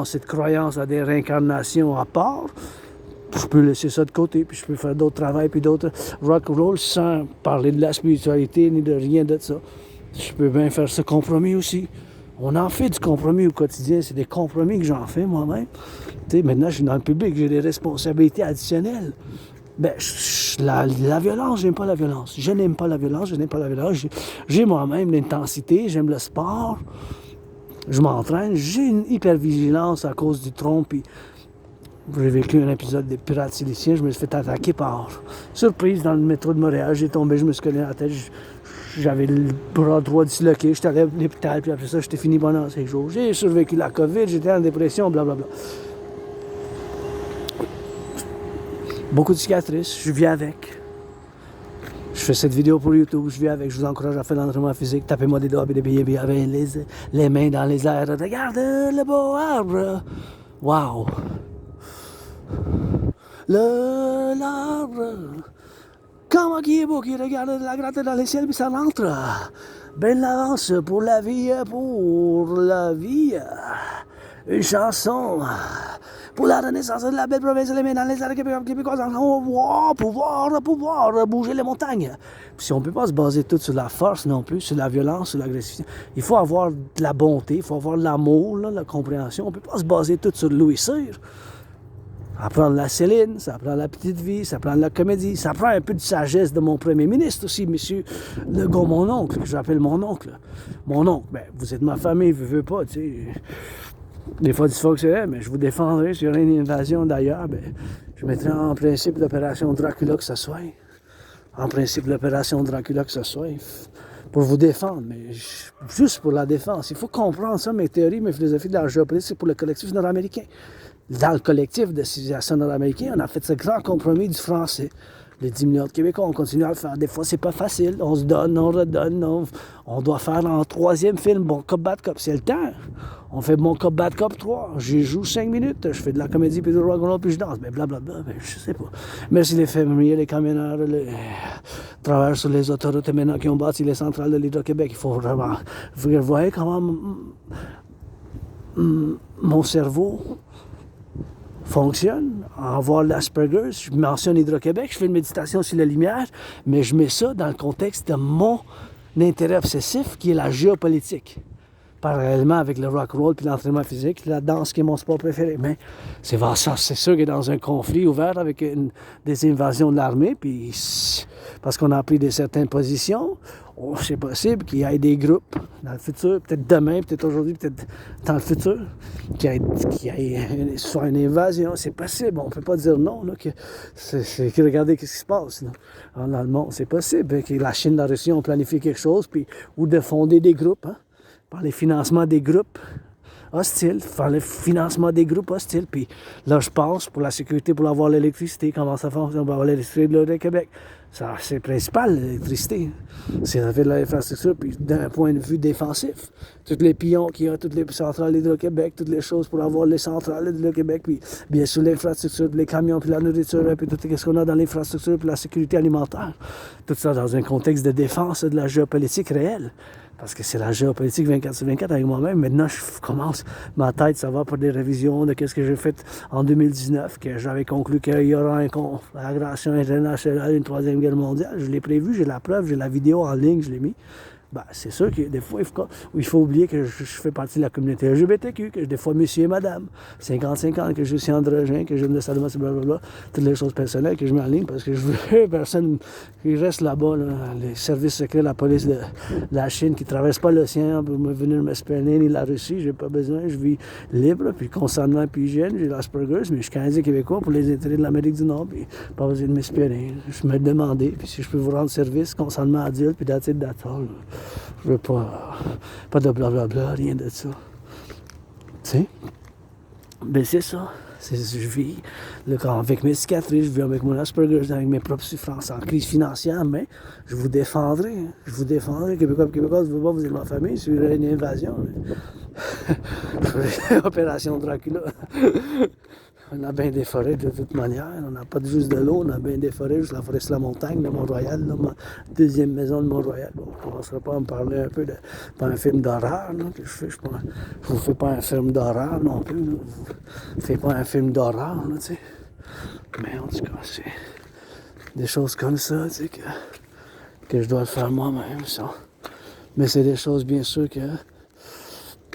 cette croyance à des réincarnations à part. Je peux laisser ça de côté, puis je peux faire d'autres travails, puis d'autres rock&roll sans parler de la spiritualité ni de rien de ça. Je peux bien faire ce compromis aussi. On en fait du compromis au quotidien, c'est des compromis que j'en fais moi-même. Tu sais, maintenant, je suis dans le public, j'ai des responsabilités additionnelles. Ben, la violence, j'aime pas la violence. Je n'aime pas la violence. J'ai moi-même l'intensité, j'aime le sport. Je m'entraîne, j'ai une hypervigilance à cause du tronc, puis j'ai vécu un épisode des pirates Civilisation, je me suis fait attaquer par surprise dans le métro de Montréal. J'ai tombé, je me suis cogné la tête, j'avais le bras droit disloqué, j'étais allé à l'hôpital, puis après ça, j'étais fini pendant 5 jours. J'ai survécu la COVID, j'étais en dépression, blablabla. Beaucoup de cicatrices, je vis avec. Je fais cette vidéo pour YouTube, je vis avec, je vous encourage à faire l'entraînement physique. Tapez-moi des doigts et des billets, avec les mains dans les airs. Regarde le beau arbre. Wow. L'arbre. Comment qui est beau, qui regarde la gratte dans les ciels, puis ça rentre. Belle avance pour la vie, pour la vie. Une chanson pour la renaissance de la belle province, les mains dans les airs québécois, pouvoir bouger les montagnes. Puis si on ne peut pas se baser tout sur la force non plus, sur la violence, sur l'agressivité, il faut avoir de la bonté, il faut avoir de l'amour, là, la compréhension. On ne peut pas se baser tout sur Louis Cyr. Ça prend la Céline, ça prend la petite vie, ça prend la comédie, ça prend un peu de sagesse de mon premier ministre aussi, monsieur Legault, mon oncle, que j'appelle mon oncle. Mon oncle, ben, vous êtes ma famille, vous ne veux pas, tu sais. Des fois dysfonctionnel, mais je vous défendrai s'il y aurait une invasion d'ailleurs, ben, je mettrai en principe l'opération Dracula que ça soit. En principe l'opération Dracula que ça soit. Pour vous défendre, mais juste pour la défense. Il faut comprendre ça, mes théories, mes philosophies de la géopolitique, c'est pour le collectif nord-américain. Dans le collectif de civilisation nord-américain, on a fait ce grand compromis du français. Les 10 millions de Québécois, on continue à le faire. Des fois, c'est pas facile. On se donne, on redonne. On doit faire un troisième film, Bon Cop, Bad Cop. C'est le temps. On fait Bon Cop, Bad Cop 3. J'y joue 5 minutes. Je fais de la comédie, puis du rock-and-roll, puis je danse. Mais blablabla, mais je sais pas. Merci les févriers, les camionneurs, les travailleurs sur les autoroutes et maintenant qui ont bâti les centrales de l'Hydro-Québec. Il faut vraiment... Vous voyez comment mon cerveau fonctionne, avoir l'Asperger, je mentionne Hydro-Québec, je fais une méditation sur la lumière, mais je mets ça dans le contexte de mon intérêt obsessif qui est la géopolitique. Parallèlement avec le rock-roll puis l'entraînement physique, la danse qui est mon sport préféré. Mais c'est sûr qu'il est dans un conflit ouvert avec des invasions de l'armée, puis parce qu'on a pris certaines positions, c'est possible qu'il y ait des groupes dans le futur, peut-être demain, peut-être aujourd'hui, peut-être dans le futur, qu'il y ait soit une invasion. C'est possible, on ne peut pas dire non. Là, regardez ce qui se passe là, dans le monde. C'est possible que la Chine et la Russie ont planifié quelque chose, ou de fonder des groupes, hein, par les financements des groupes hostiles, par le financement des groupes hostiles. Puis là, je pense, pour la sécurité, pour avoir l'électricité, comment ça fonctionne, pour avoir l'électricité de Québec. Ça, c'est principal, l'électricité. C'est en fait de l'infrastructure, puis d'un point de vue défensif. Tous les pions qu'il y a, toutes les centrales d'Hydro-Québec, toutes les choses pour avoir les centrales d'Hydro-Québec, puis bien sûr l'infrastructure, les camions, puis la nourriture, puis tout ce qu'on a dans l'infrastructure, puis la sécurité alimentaire. Tout ça dans un contexte de défense de la géopolitique réelle. Parce que c'est la géopolitique 24/24 avec moi-même. Maintenant, je commence, ma tête, ça va pour des révisions de ce que j'ai fait en 2019, que j'avais conclu qu'il y aura une conflagration internationale, une troisième guerre mondiale. Je l'ai prévu, j'ai la preuve, j'ai la vidéo en ligne, je l'ai mis. Ben, c'est sûr que des fois, il faut oublier que je fais partie de la communauté LGBTQ, que des fois, monsieur et madame, 55 ans, que je suis androgyne, que j'aime le sadomasochisme, blablabla, toutes les choses personnelles que je mets en ligne parce que je veux personne qui reste là-bas, là, les services secrets, la police de la Chine qui ne traverse pas l'océan pour venir m'espionner, ni la Russie, j'ai pas besoin, je vis libre, puis consentement, puis hygiène, j'ai l'Asperger, mais je suis Canadien québécois pour les intérêts de l'Amérique du Nord, puis pas besoin de m'espionner. Je me demandais, puis si je peux vous rendre service, consentement adulte, puis that's it, that's all. Je veux pas de blablabla, rien de ça. Tu sais? Ben c'est ça. Je vis avec mes cicatrices, je vis avec mon Asperger, avec mes propres souffrances en crise financière, mais je vous défendrai. Je vous défendrai. Québécois, Québécois, je veux pas vous êtes ma famille, si vous avez une invasion. Opération Dracula. On a bien des forêts de toute manière. On n'a pas juste de l'eau, on a bien des forêts, juste la forêt sur la montagne de Mont-Royal, là, ma deuxième maison de Mont-Royal. Bon, on ne commencera pas à me parler un peu de pas un film d'horreur là, que je fais. Je ne vous fais pas un film d'horreur non plus. Là. Je ne fais pas un film d'horreur, tu sais. Mais en tout cas, c'est des choses comme ça, tu sais, que je dois le faire moi-même, ça. Mais c'est des choses, bien sûr, que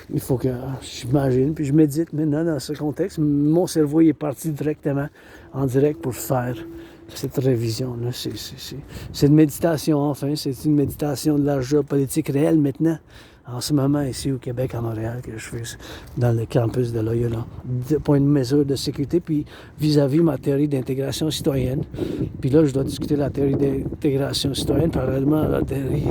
il faut que j'imagine, puis je médite maintenant dans ce contexte. Mon cerveau il est parti directement en direct pour faire cette révision-là. C'est une méditation, enfin. C'est une méditation de la géopolitique réelle maintenant. en ce moment ici au Québec, à Montréal, que je fais dans le campus de Loyola. Point de mesure de sécurité, puis vis-à-vis ma théorie d'intégration citoyenne. Puis là, je dois discuter la théorie d'intégration citoyenne parallèlement à la théorie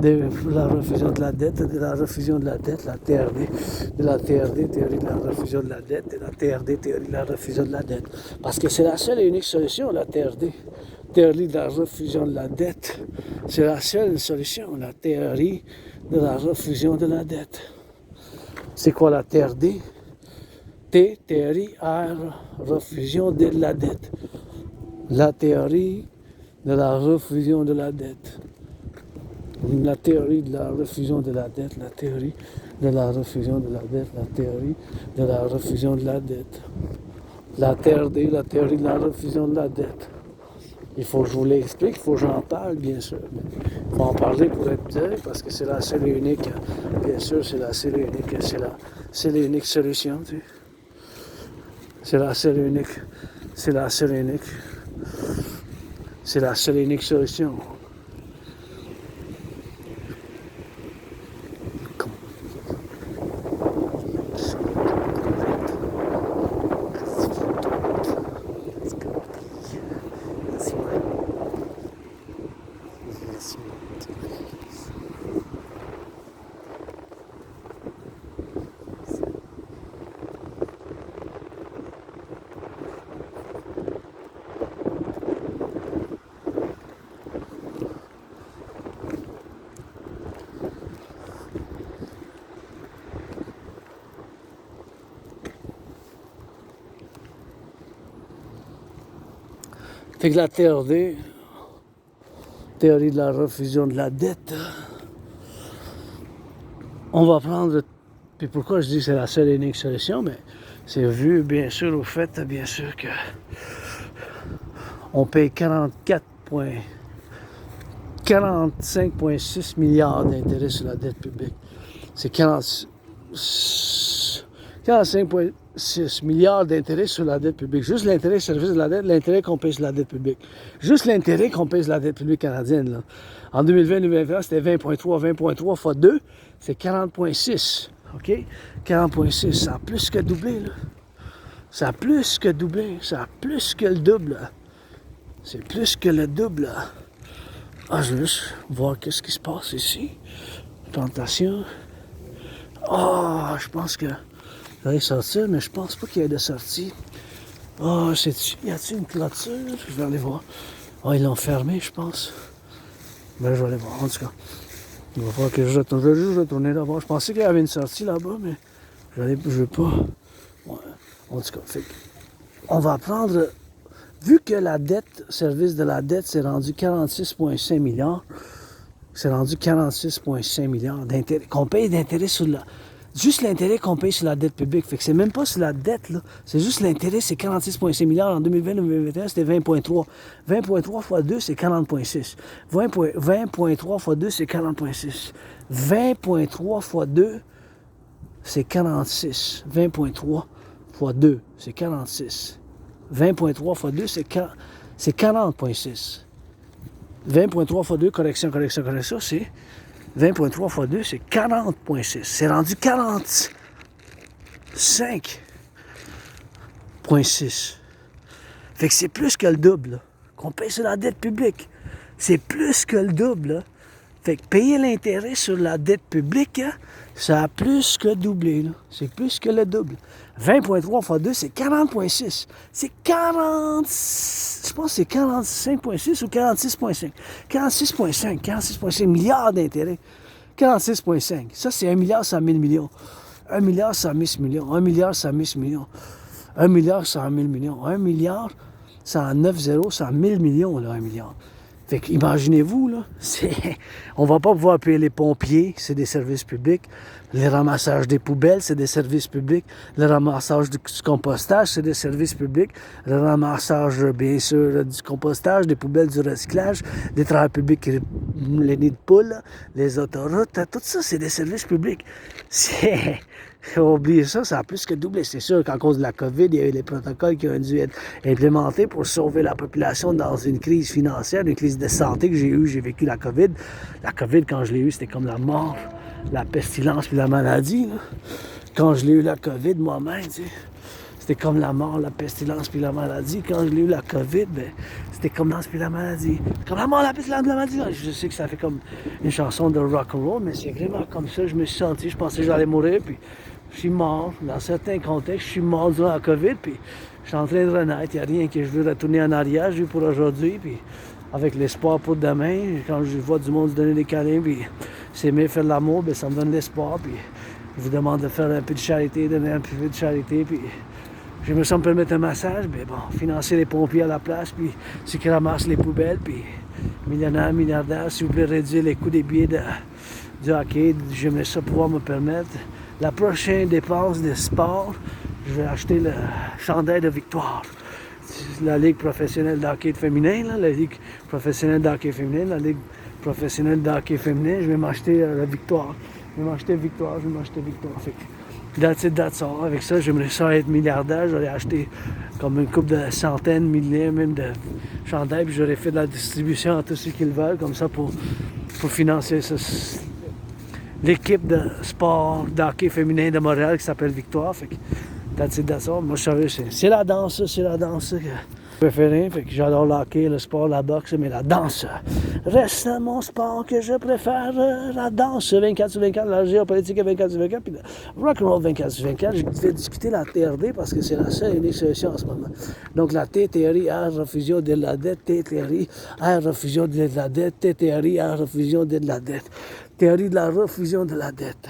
de la refusion de la dette, de la refusion de la dette, la TRD, de la TRD, théorie de la refusion de la dette, de la TRD, théorie de la refusion de la dette. Parce que c'est la seule et unique solution, la TRD. Théorie de la refusion de la dette. C'est la seule solution, la théorie de la refusion de la dette. C'est quoi la TRD? T, théorie, R, refusion de la dette. La théorie de la refusion de la dette. La théorie de la refusion de la dette, la théorie de la refusion de la dette, la théorie de la refusion de la dette. La TRD, la théorie de la refusion de la dette. Il faut que je vous l'explique, il faut que j'en parle, bien sûr. Il faut en parler pour être bien, parce que c'est la seule et unique, bien sûr, c'est la seule et unique, c'est l'unique solution, tu sais. C'est la seule et unique, c'est la seule et unique, c'est la seule et unique solution. Fait que la TRD, théorie de la refusion de la dette, on va prendre, puis pourquoi je dis que c'est la seule et unique solution, mais c'est vu bien sûr au fait, bien sûr que on paye 45,6 milliards d'intérêts sur la dette publique. C'est 45,6 milliards d'intérêts sur la dette publique. Juste l'intérêt service de la dette, l'intérêt qu'on paye sur la dette publique. Juste l'intérêt qu'on paye sur la dette publique canadienne. Là. En 2020-2021, c'était 20,3. 20,3 fois 2, c'est 40,6. OK? 40,6. Ça a plus que doublé. Là. Ça a plus que doublé. Ça a plus que le double. Là. C'est plus que le double. Là. Ah, je veux juste voir qu'est-ce qui se passe ici. Plantation. Ah, je pense que j'allais sortir, mais je pense pas qu'il y ait de sortie. Ah, y a-t-il une clôture? Je vais aller voir. Ah, ils l'ont fermé, je pense. Ben, je vais aller voir, en tout cas. Il va falloir que je retourne. Je vais juste retourner là-bas. Je pensais qu'il y avait une sortie là-bas, mais je veux pas. Ouais. En tout cas, fait, on va prendre... Vu que la dette, service de la dette, c'est rendu 46,5 milliards, c'est rendu 46,5 milliards d'intérêt, qu'on paye d'intérêt sur la... Juste l'intérêt qu'on paye sur la dette publique. Fait que c'est même pas sur la dette, là. C'est juste l'intérêt, c'est 46,5 milliards. En 2020-2021, c'était 20,3. 20,3 fois 2, c'est 40,6. 20,3 fois 2, c'est 40,6. 20,3 fois 2, c'est 46. 20,3 fois 2, c'est 46. 20,3 fois 2, c'est 40,6. 20,3 fois 2, correction, c'est 20,3 fois 2, c'est 40,6. C'est rendu 45,6. Fait que c'est plus que le double, là, qu'on paye sur la dette publique. C'est plus que le double, là. Fait que payer l'intérêt sur la dette publique, hein, ça a plus que doublé, là. C'est plus que le double. 20,3 fois 2, c'est 40,6. C'est 40... Je pense que c'est 45,6 ou 46,5. 46,5 milliards d'intérêts. 46,5. Ça, c'est 1 milliard 100 000 millions. 1 milliard 100 000 millions. 1 milliard 100 000 millions. 1 milliard 100 000 millions. 1 milliard 109 0 100 000 millions, là, 1 milliard. Fait que, imaginez-vous, là, on va pas pouvoir payer les pompiers, c'est des services publics. Les ramassages des poubelles, c'est des services publics. Le ramassage du compostage, c'est des services publics. Le ramassage, bien sûr, du compostage, des poubelles, du recyclage, des travailleurs publics, les nids de poules, les autoroutes, tout ça, c'est des services publics. Oubliez ça, ça a plus que doublé. C'est sûr qu'à cause de la COVID, il y a eu les protocoles qui ont dû être implémentés pour sauver la population dans une crise financière, une crise de santé que j'ai eue. J'ai vécu la COVID. La COVID, quand je l'ai eue, c'était comme la mort. la pestilence puis la maladie. Là. Quand je l'ai eu la COVID moi-même, tu sais, c'était comme la mort, la pestilence puis la maladie. Quand je l'ai eu la COVID, ben, c'était comme la puis la maladie. Comme la mort, la pestilence, la maladie. Je sais que ça fait comme une chanson de Rock&Roll, mais c'est vraiment comme ça. Je me suis senti, je pensais que j'allais mourir, puis je suis mort. Dans certains contextes, je suis mort durant la COVID, puis je suis en train de renaître. Il n'y a rien que je veux retourner en arrière, j'ai pour aujourd'hui, puis avec l'espoir pour demain. Quand je vois du monde se donner des câlins, puis s'aimer faire de l'amour, ben, ça me donne l'espoir, puis je vous demande de faire un peu de charité, donner un peu de charité, puis j'aimerais ça me permettre un massage, mais bon, financer les pompiers à la place, puis ceux qui ramassent les poubelles, puis millionnaire, milliardaire, s'il vous plaît, réduire les coûts des billets du hockey, j'aimerais ça pouvoir me permettre. La prochaine dépense de sport, je vais acheter le chandail de victoire. La Ligue professionnelle d'hockey féminin, là, la Ligue professionnelle d'hockey féminin, la Ligue professionnelle d'hockey féminin, je vais m'acheter la victoire. Je vais m'acheter victoire. Fait que, that's it, that's all. Avec ça, j'aimerais ça être milliardaire. J'aurais acheté comme une couple de centaines, milliers même de chandails, puis j'aurais fait de la distribution à tous ceux qui le veulent, comme ça pour financer ça. L'équipe de sport d'hockey féminin de Montréal qui s'appelle Victoire. Fait que that's it, that's all. Moi, je savais, c'est la danse que je préfère. Fait que j'adore le hockey, le sport, la boxe, mais la danse reste mon sport que je préfère. La danse 24/24, la géopolitique 24/24, puis le rock&roll 24/24. Je vais discuter la TRD parce que c'est la seule et unique solution en ce moment. Donc la T, théorie, R, refusion de la dette, T, théorie, R, refusion de la dette, T, théorie, R, refusion de la dette. Théorie de la refusion de la dette.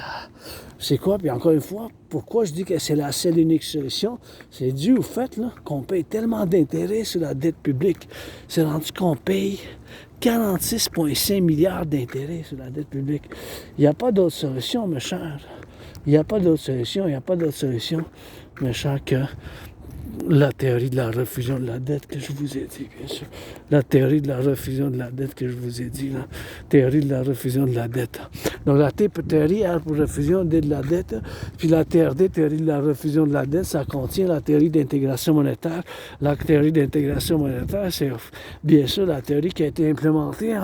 C'est quoi? Puis encore une fois, pourquoi je dis que c'est la seule et unique solution? C'est dû au fait là, qu'on paye tellement d'intérêts sur la dette publique. C'est rendu qu'on paye 46,5 milliards d'intérêts sur la dette publique. Il n'y a pas d'autre solution, mes chers. Il n'y a pas d'autre solution, mes chers, que la théorie de la refusion de la dette que je vous ai dit, bien sûr. La théorie de la refusion de la dette que je vous ai dit, là. Théorie de la refusion de la dette. Donc la théorie R pour refusion de la dette, puis la TRD, théorie de la refusion de la dette, ça contient la théorie d'intégration monétaire. La théorie d'intégration monétaire, c'est bien sûr la théorie qui a été implémentée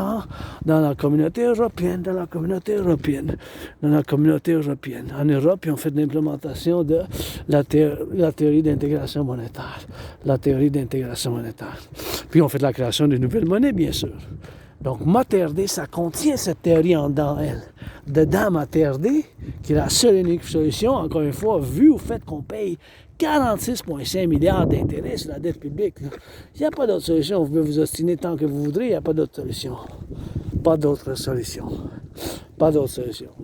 dans la communauté européenne, En Europe, ils ont fait l'implémentation de la théorie d'intégration monétaire. Puis on fait de la création de nouvelles monnaies, bien sûr. Donc, ma TRD, ça contient cette théorie en dedans elle. Dedans, ma TRD, qui est la seule et unique solution, encore une fois, vu au fait qu'on paye 46,5 milliards d'intérêts sur la dette publique. Il n'y a pas d'autre solution. Vous pouvez vous ostiner tant que vous voudrez, il n'y a pas d'autre solution. Pas d'autre solution.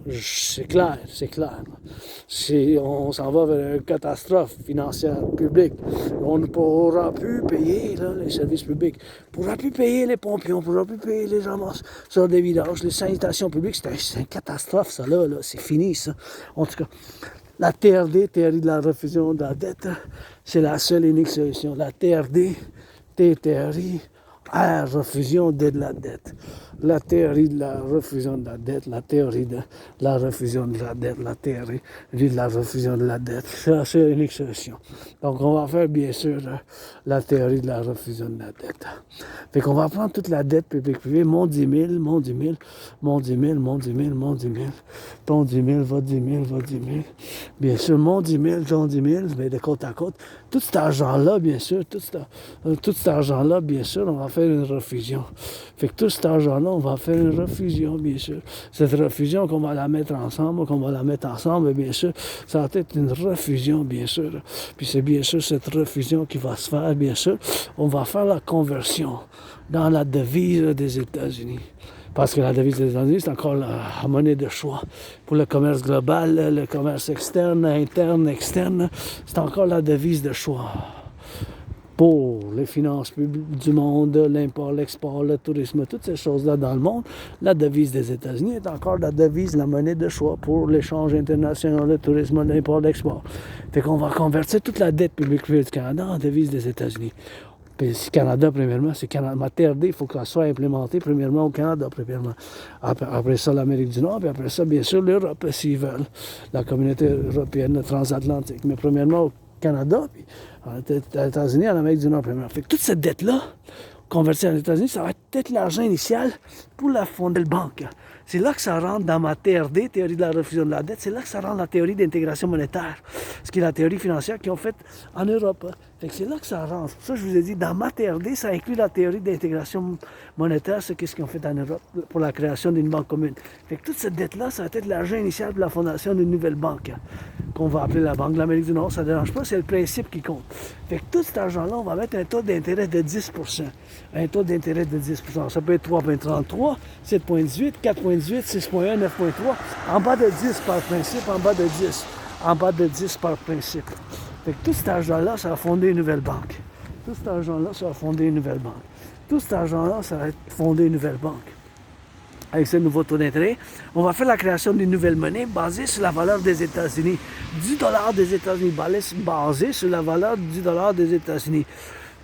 C'est clair. On s'en va vers une catastrophe financière publique. On ne pourra plus payer là, les services publics. On ne pourra plus payer les pompiers, on ne pourra plus payer les ramasses sur des villages, les sanitations publiques. C'est une catastrophe, ça, là. C'est fini, ça. En tout cas, la TRD, théorie de la refusion de la dette, c'est la seule et unique solution. La TRD, théorie, R, refusion de la dette. La théorie de la refusion de la dette, la théorie de la refusion de la dette, la théorie de la refusion de la dette. C'est la seule et unique solution. Donc, on va faire, bien sûr, la théorie de la refusion de la dette. Fait qu'on va prendre toute la dette publique-privée, mon 10 000, ton 10 000, votre 10 000, bien sûr, mon 10 000, ton 10 000, mais de côte à côte. Tout cet argent-là, bien sûr, on va faire une refusion. Fait que tout cet argent-là, on va faire une refusion, bien sûr. Cette refusion qu'on va la mettre ensemble, bien sûr, ça va être une refusion, bien sûr. Puis c'est bien sûr cette refusion qui va se faire, bien sûr. On va faire la conversion dans la devise des États-Unis. Parce que la devise des États-Unis, c'est encore la monnaie de choix. Pour le commerce global, le commerce externe, interne, externe, c'est encore la devise de choix. Pour les finances publiques du monde, l'import, l'export, le tourisme, toutes ces choses-là dans le monde, la devise des États-Unis est encore la devise, la monnaie de choix pour l'échange international, le tourisme, l'import, l'export. Fait qu'on va convertir toute la dette publique du Canada en devise des États-Unis. Puis Canada, premièrement, c'est Canada. Ma TRD, il faut qu'elle soit implémentée, premièrement, au Canada, premièrement. Après ça, l'Amérique du Nord, puis après ça, bien sûr, l'Europe, s'ils veulent. La communauté européenne transatlantique. Mais premièrement, au Canada, puis aux États-Unis, en Amérique du Nord, premièrement. Fait que toute cette dette-là, convertie aux États-Unis, ça va être peut-être l'argent initial pour la fonder le banque. C'est là que ça rentre dans ma TRD, théorie de la refusion de la dette, c'est là que ça rentre dans la théorie d'intégration monétaire, ce qui est la théorie financière qu'ils ont faite en Europe. Fait que c'est là que ça rentre. Pour ça, je vous ai dit, dans ma TRD, ça inclut la théorie d'intégration monétaire, c'est ce qu'ils ont fait en Europe pour la création d'une banque commune. Fait que toute cette dette-là, ça va être l'argent initial pour la fondation d'une nouvelle banque, qu'on va appeler la Banque de l'Amérique du Nord. Ça ne dérange pas, c'est le principe qui compte. Fait que tout cet argent-là, on va mettre un taux d'intérêt de 10%. Un taux d'intérêt de 10%. Ça peut être 3,33, 7,18, 4,18, 6,1, 9,3. En bas de 10 par principe, en bas de 10. En bas de 10 par principe. Fait que tout cet argent-là, ça va fonder une nouvelle banque. Tout cet argent-là, ça va fonder une nouvelle banque. Tout cet argent-là, ça va fonder une nouvelle banque. Avec ce nouveau taux d'intérêt, on va faire la création d'une nouvelle monnaie basée sur la valeur des États-Unis. Du dollar des États-Unis, basée sur la valeur du dollar des États-Unis.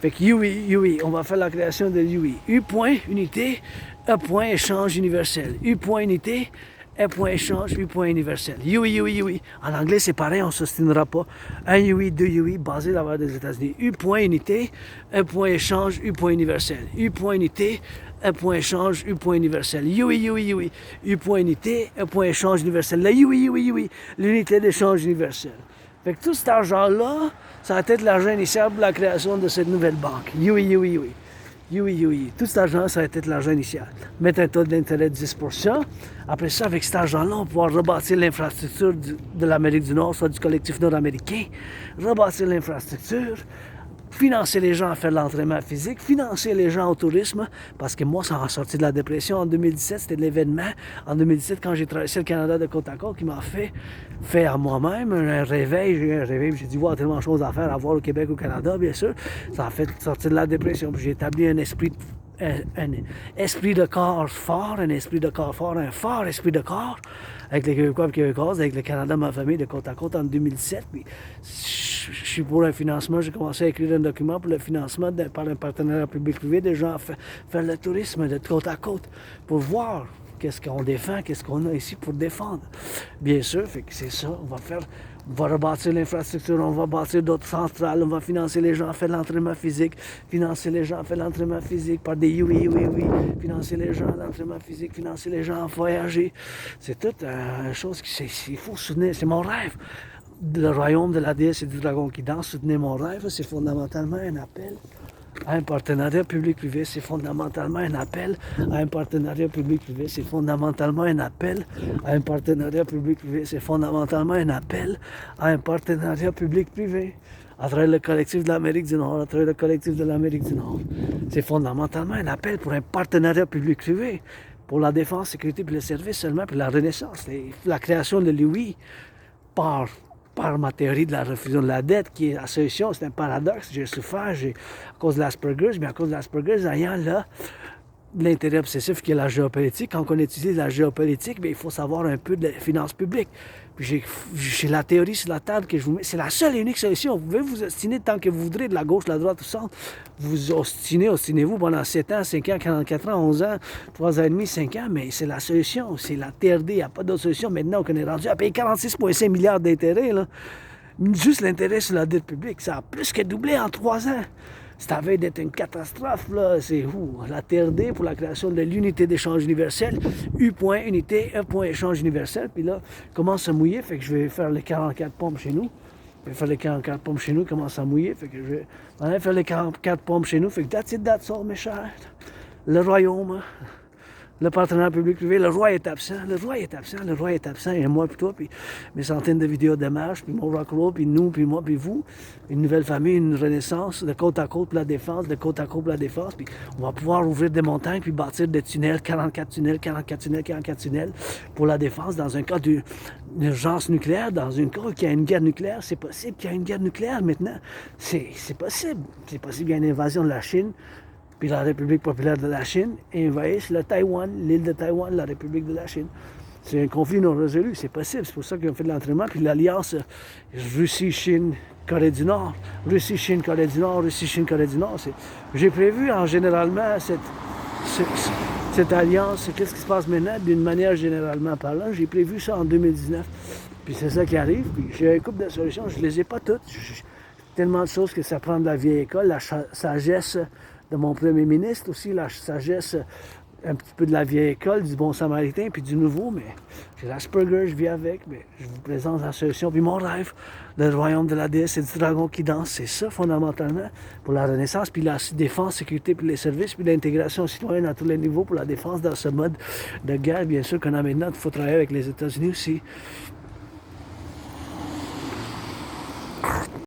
Fait que UI, on va faire la création de UI. U point unité, E point échange universel. U point unité, E point échange, U point universel. UI. En anglais, c'est pareil, on ne s'ostinera pas. Un UI, deux UI, basé sur la valeur des États-Unis. U point unité, E point échange, U point universel. U point unité, E point échange, U point universel. UI. U point unité, E point échange universel. La UI. L'unité d'échange universel. Fait que tout cet argent-là, ça va être l'argent initial pour la création de cette nouvelle banque. UI. Tout cet argent, ça va être l'argent initial. Mettre un taux d'intérêt de 10%. Après ça, avec cet argent-là, on va pouvoir rebâtir l'infrastructure de l'Amérique du Nord, soit du collectif nord-américain. Rebâtir l'infrastructure. Financer les gens à faire de l'entraînement physique, financer les gens au tourisme, parce que moi, ça m'a sorti de la dépression en 2017, c'était de l'événement. En 2017, quand j'ai traversé le Canada de côte à côte, qui m'a fait à moi-même un réveil, j'ai dit, wow, tellement de choses à faire, à voir au Québec, au Canada, bien sûr. Ça a fait sortir de la dépression, puis j'ai établi un esprit de corps fort, un fort esprit de corps, avec les Québécois et Québécoises, avec le Canada, ma famille, de côte à côte en 2017. Puis, je suis pour un financement, j'ai commencé à écrire un document pour le financement par un partenariat public-privé, des gens à faire le tourisme de côte à côte, pour voir qu'est-ce qu'on défend, qu'est-ce qu'on a ici pour défendre. Bien sûr, fait que c'est ça, on va rebâtir l'infrastructure, on va bâtir d'autres centrales, on va financer les gens à faire de l'entraînement physique, financer les gens à faire de l'entraînement physique par des oui, financer les gens à l'entraînement physique, financer les gens à voyager. C'est toute une chose qu'il faut soutenir, c'est mon rêve. Le royaume de la déesse et du dragon qui danse, soutenir mon rêve, c'est fondamentalement un appel à un partenariat public-privé, c'est fondamentalement un appel à un partenariat public-privé, c'est fondamentalement un appel à un partenariat public-privé, c'est fondamentalement un appel à un partenariat public-privé. À travers le collectif de l'Amérique du Nord, à travers le collectif de l'Amérique du Nord. C'est fondamentalement un appel pour un partenariat public-privé, pour la défense, sécurité et le service seulement, pour la renaissance, la création de l'UI par ma théorie de la refusion de la dette, qui est la solution, c'est un paradoxe, j'ai souffert, à cause de l'Asperger's, mais à cause de l'Asperger's, ayant là l'intérêt obsessif qui est la géopolitique. Quand on utilise la géopolitique, bien, il faut savoir un peu de la finance publique. Puis j'ai la théorie sur la table que je vous mets. C'est la seule et unique solution. Vous pouvez vous ostiner tant que vous voudrez, de la gauche, de la droite, tout ça. Vous ostinez-vous pendant 7 ans, 5 ans, 44 ans, 11 ans, 3 ans et demi, 5 ans, mais c'est la solution. C'est la TRD. Il n'y a pas d'autre solution. Maintenant qu'on est rendu à payer 46,5 milliards d'intérêts, là. Juste l'intérêt sur la dette publique, ça a plus que doublé en 3 ans. C'est à veille d'être une catastrophe, là. C'est la TRD pour la création de l'unité d'échange universel. U point unité, E point échange universel. Puis là, commence à mouiller. Fait que je vais faire les 44 pompes chez nous. Je vais faire les 44 pompes chez nous, commence à mouiller. Fait que je vais aller faire les 44 pompes chez nous. Fait que that's all, mes chers. Le royaume, le partenariat public-privé, le roi est absent, et moi, puis toi, puis mes centaines de vidéos d'hommage, puis mon Rock&Roll, puis nous, puis moi, puis vous, une nouvelle famille, une renaissance, de côte à côte pour la défense, puis on va pouvoir ouvrir des montagnes, puis bâtir des tunnels, 44 tunnels, pour la défense, dans un cas d'urgence nucléaire, dans un cas qu'il y a une guerre nucléaire, c'est possible qu'il y ait une guerre nucléaire maintenant, c'est possible qu'il y ait une invasion de la Chine, puis la République populaire de la Chine envahisse l'île de Taïwan, la République de la Chine. C'est un conflit non résolu, c'est possible. C'est pour ça qu'ils ont fait de l'entraînement. Puis l'alliance Russie-Chine, Corée du Nord, Russie-Chine, Corée du Nord. J'ai prévu généralement cette alliance, qu'est-ce qui se passe maintenant, d'une manière généralement parlant. J'ai prévu ça en 2019. Puis c'est ça qui arrive. Puis j'ai un couple de solutions, je ne les ai pas toutes. Tellement de choses que ça prend de la vieille école, la sagesse de mon premier ministre, aussi la sagesse un petit peu de la vieille école, du bon samaritain, puis du nouveau, mais j'ai l'Asperger, je vis avec, mais je vous présente la solution. Puis mon rêve, le royaume de la déesse et du dragon qui danse, c'est ça fondamentalement pour la Renaissance, puis la défense, sécurité, puis les services, puis l'intégration citoyenne à tous les niveaux pour la défense dans ce mode de guerre, bien sûr qu'on a maintenant, il faut travailler avec les États-Unis aussi.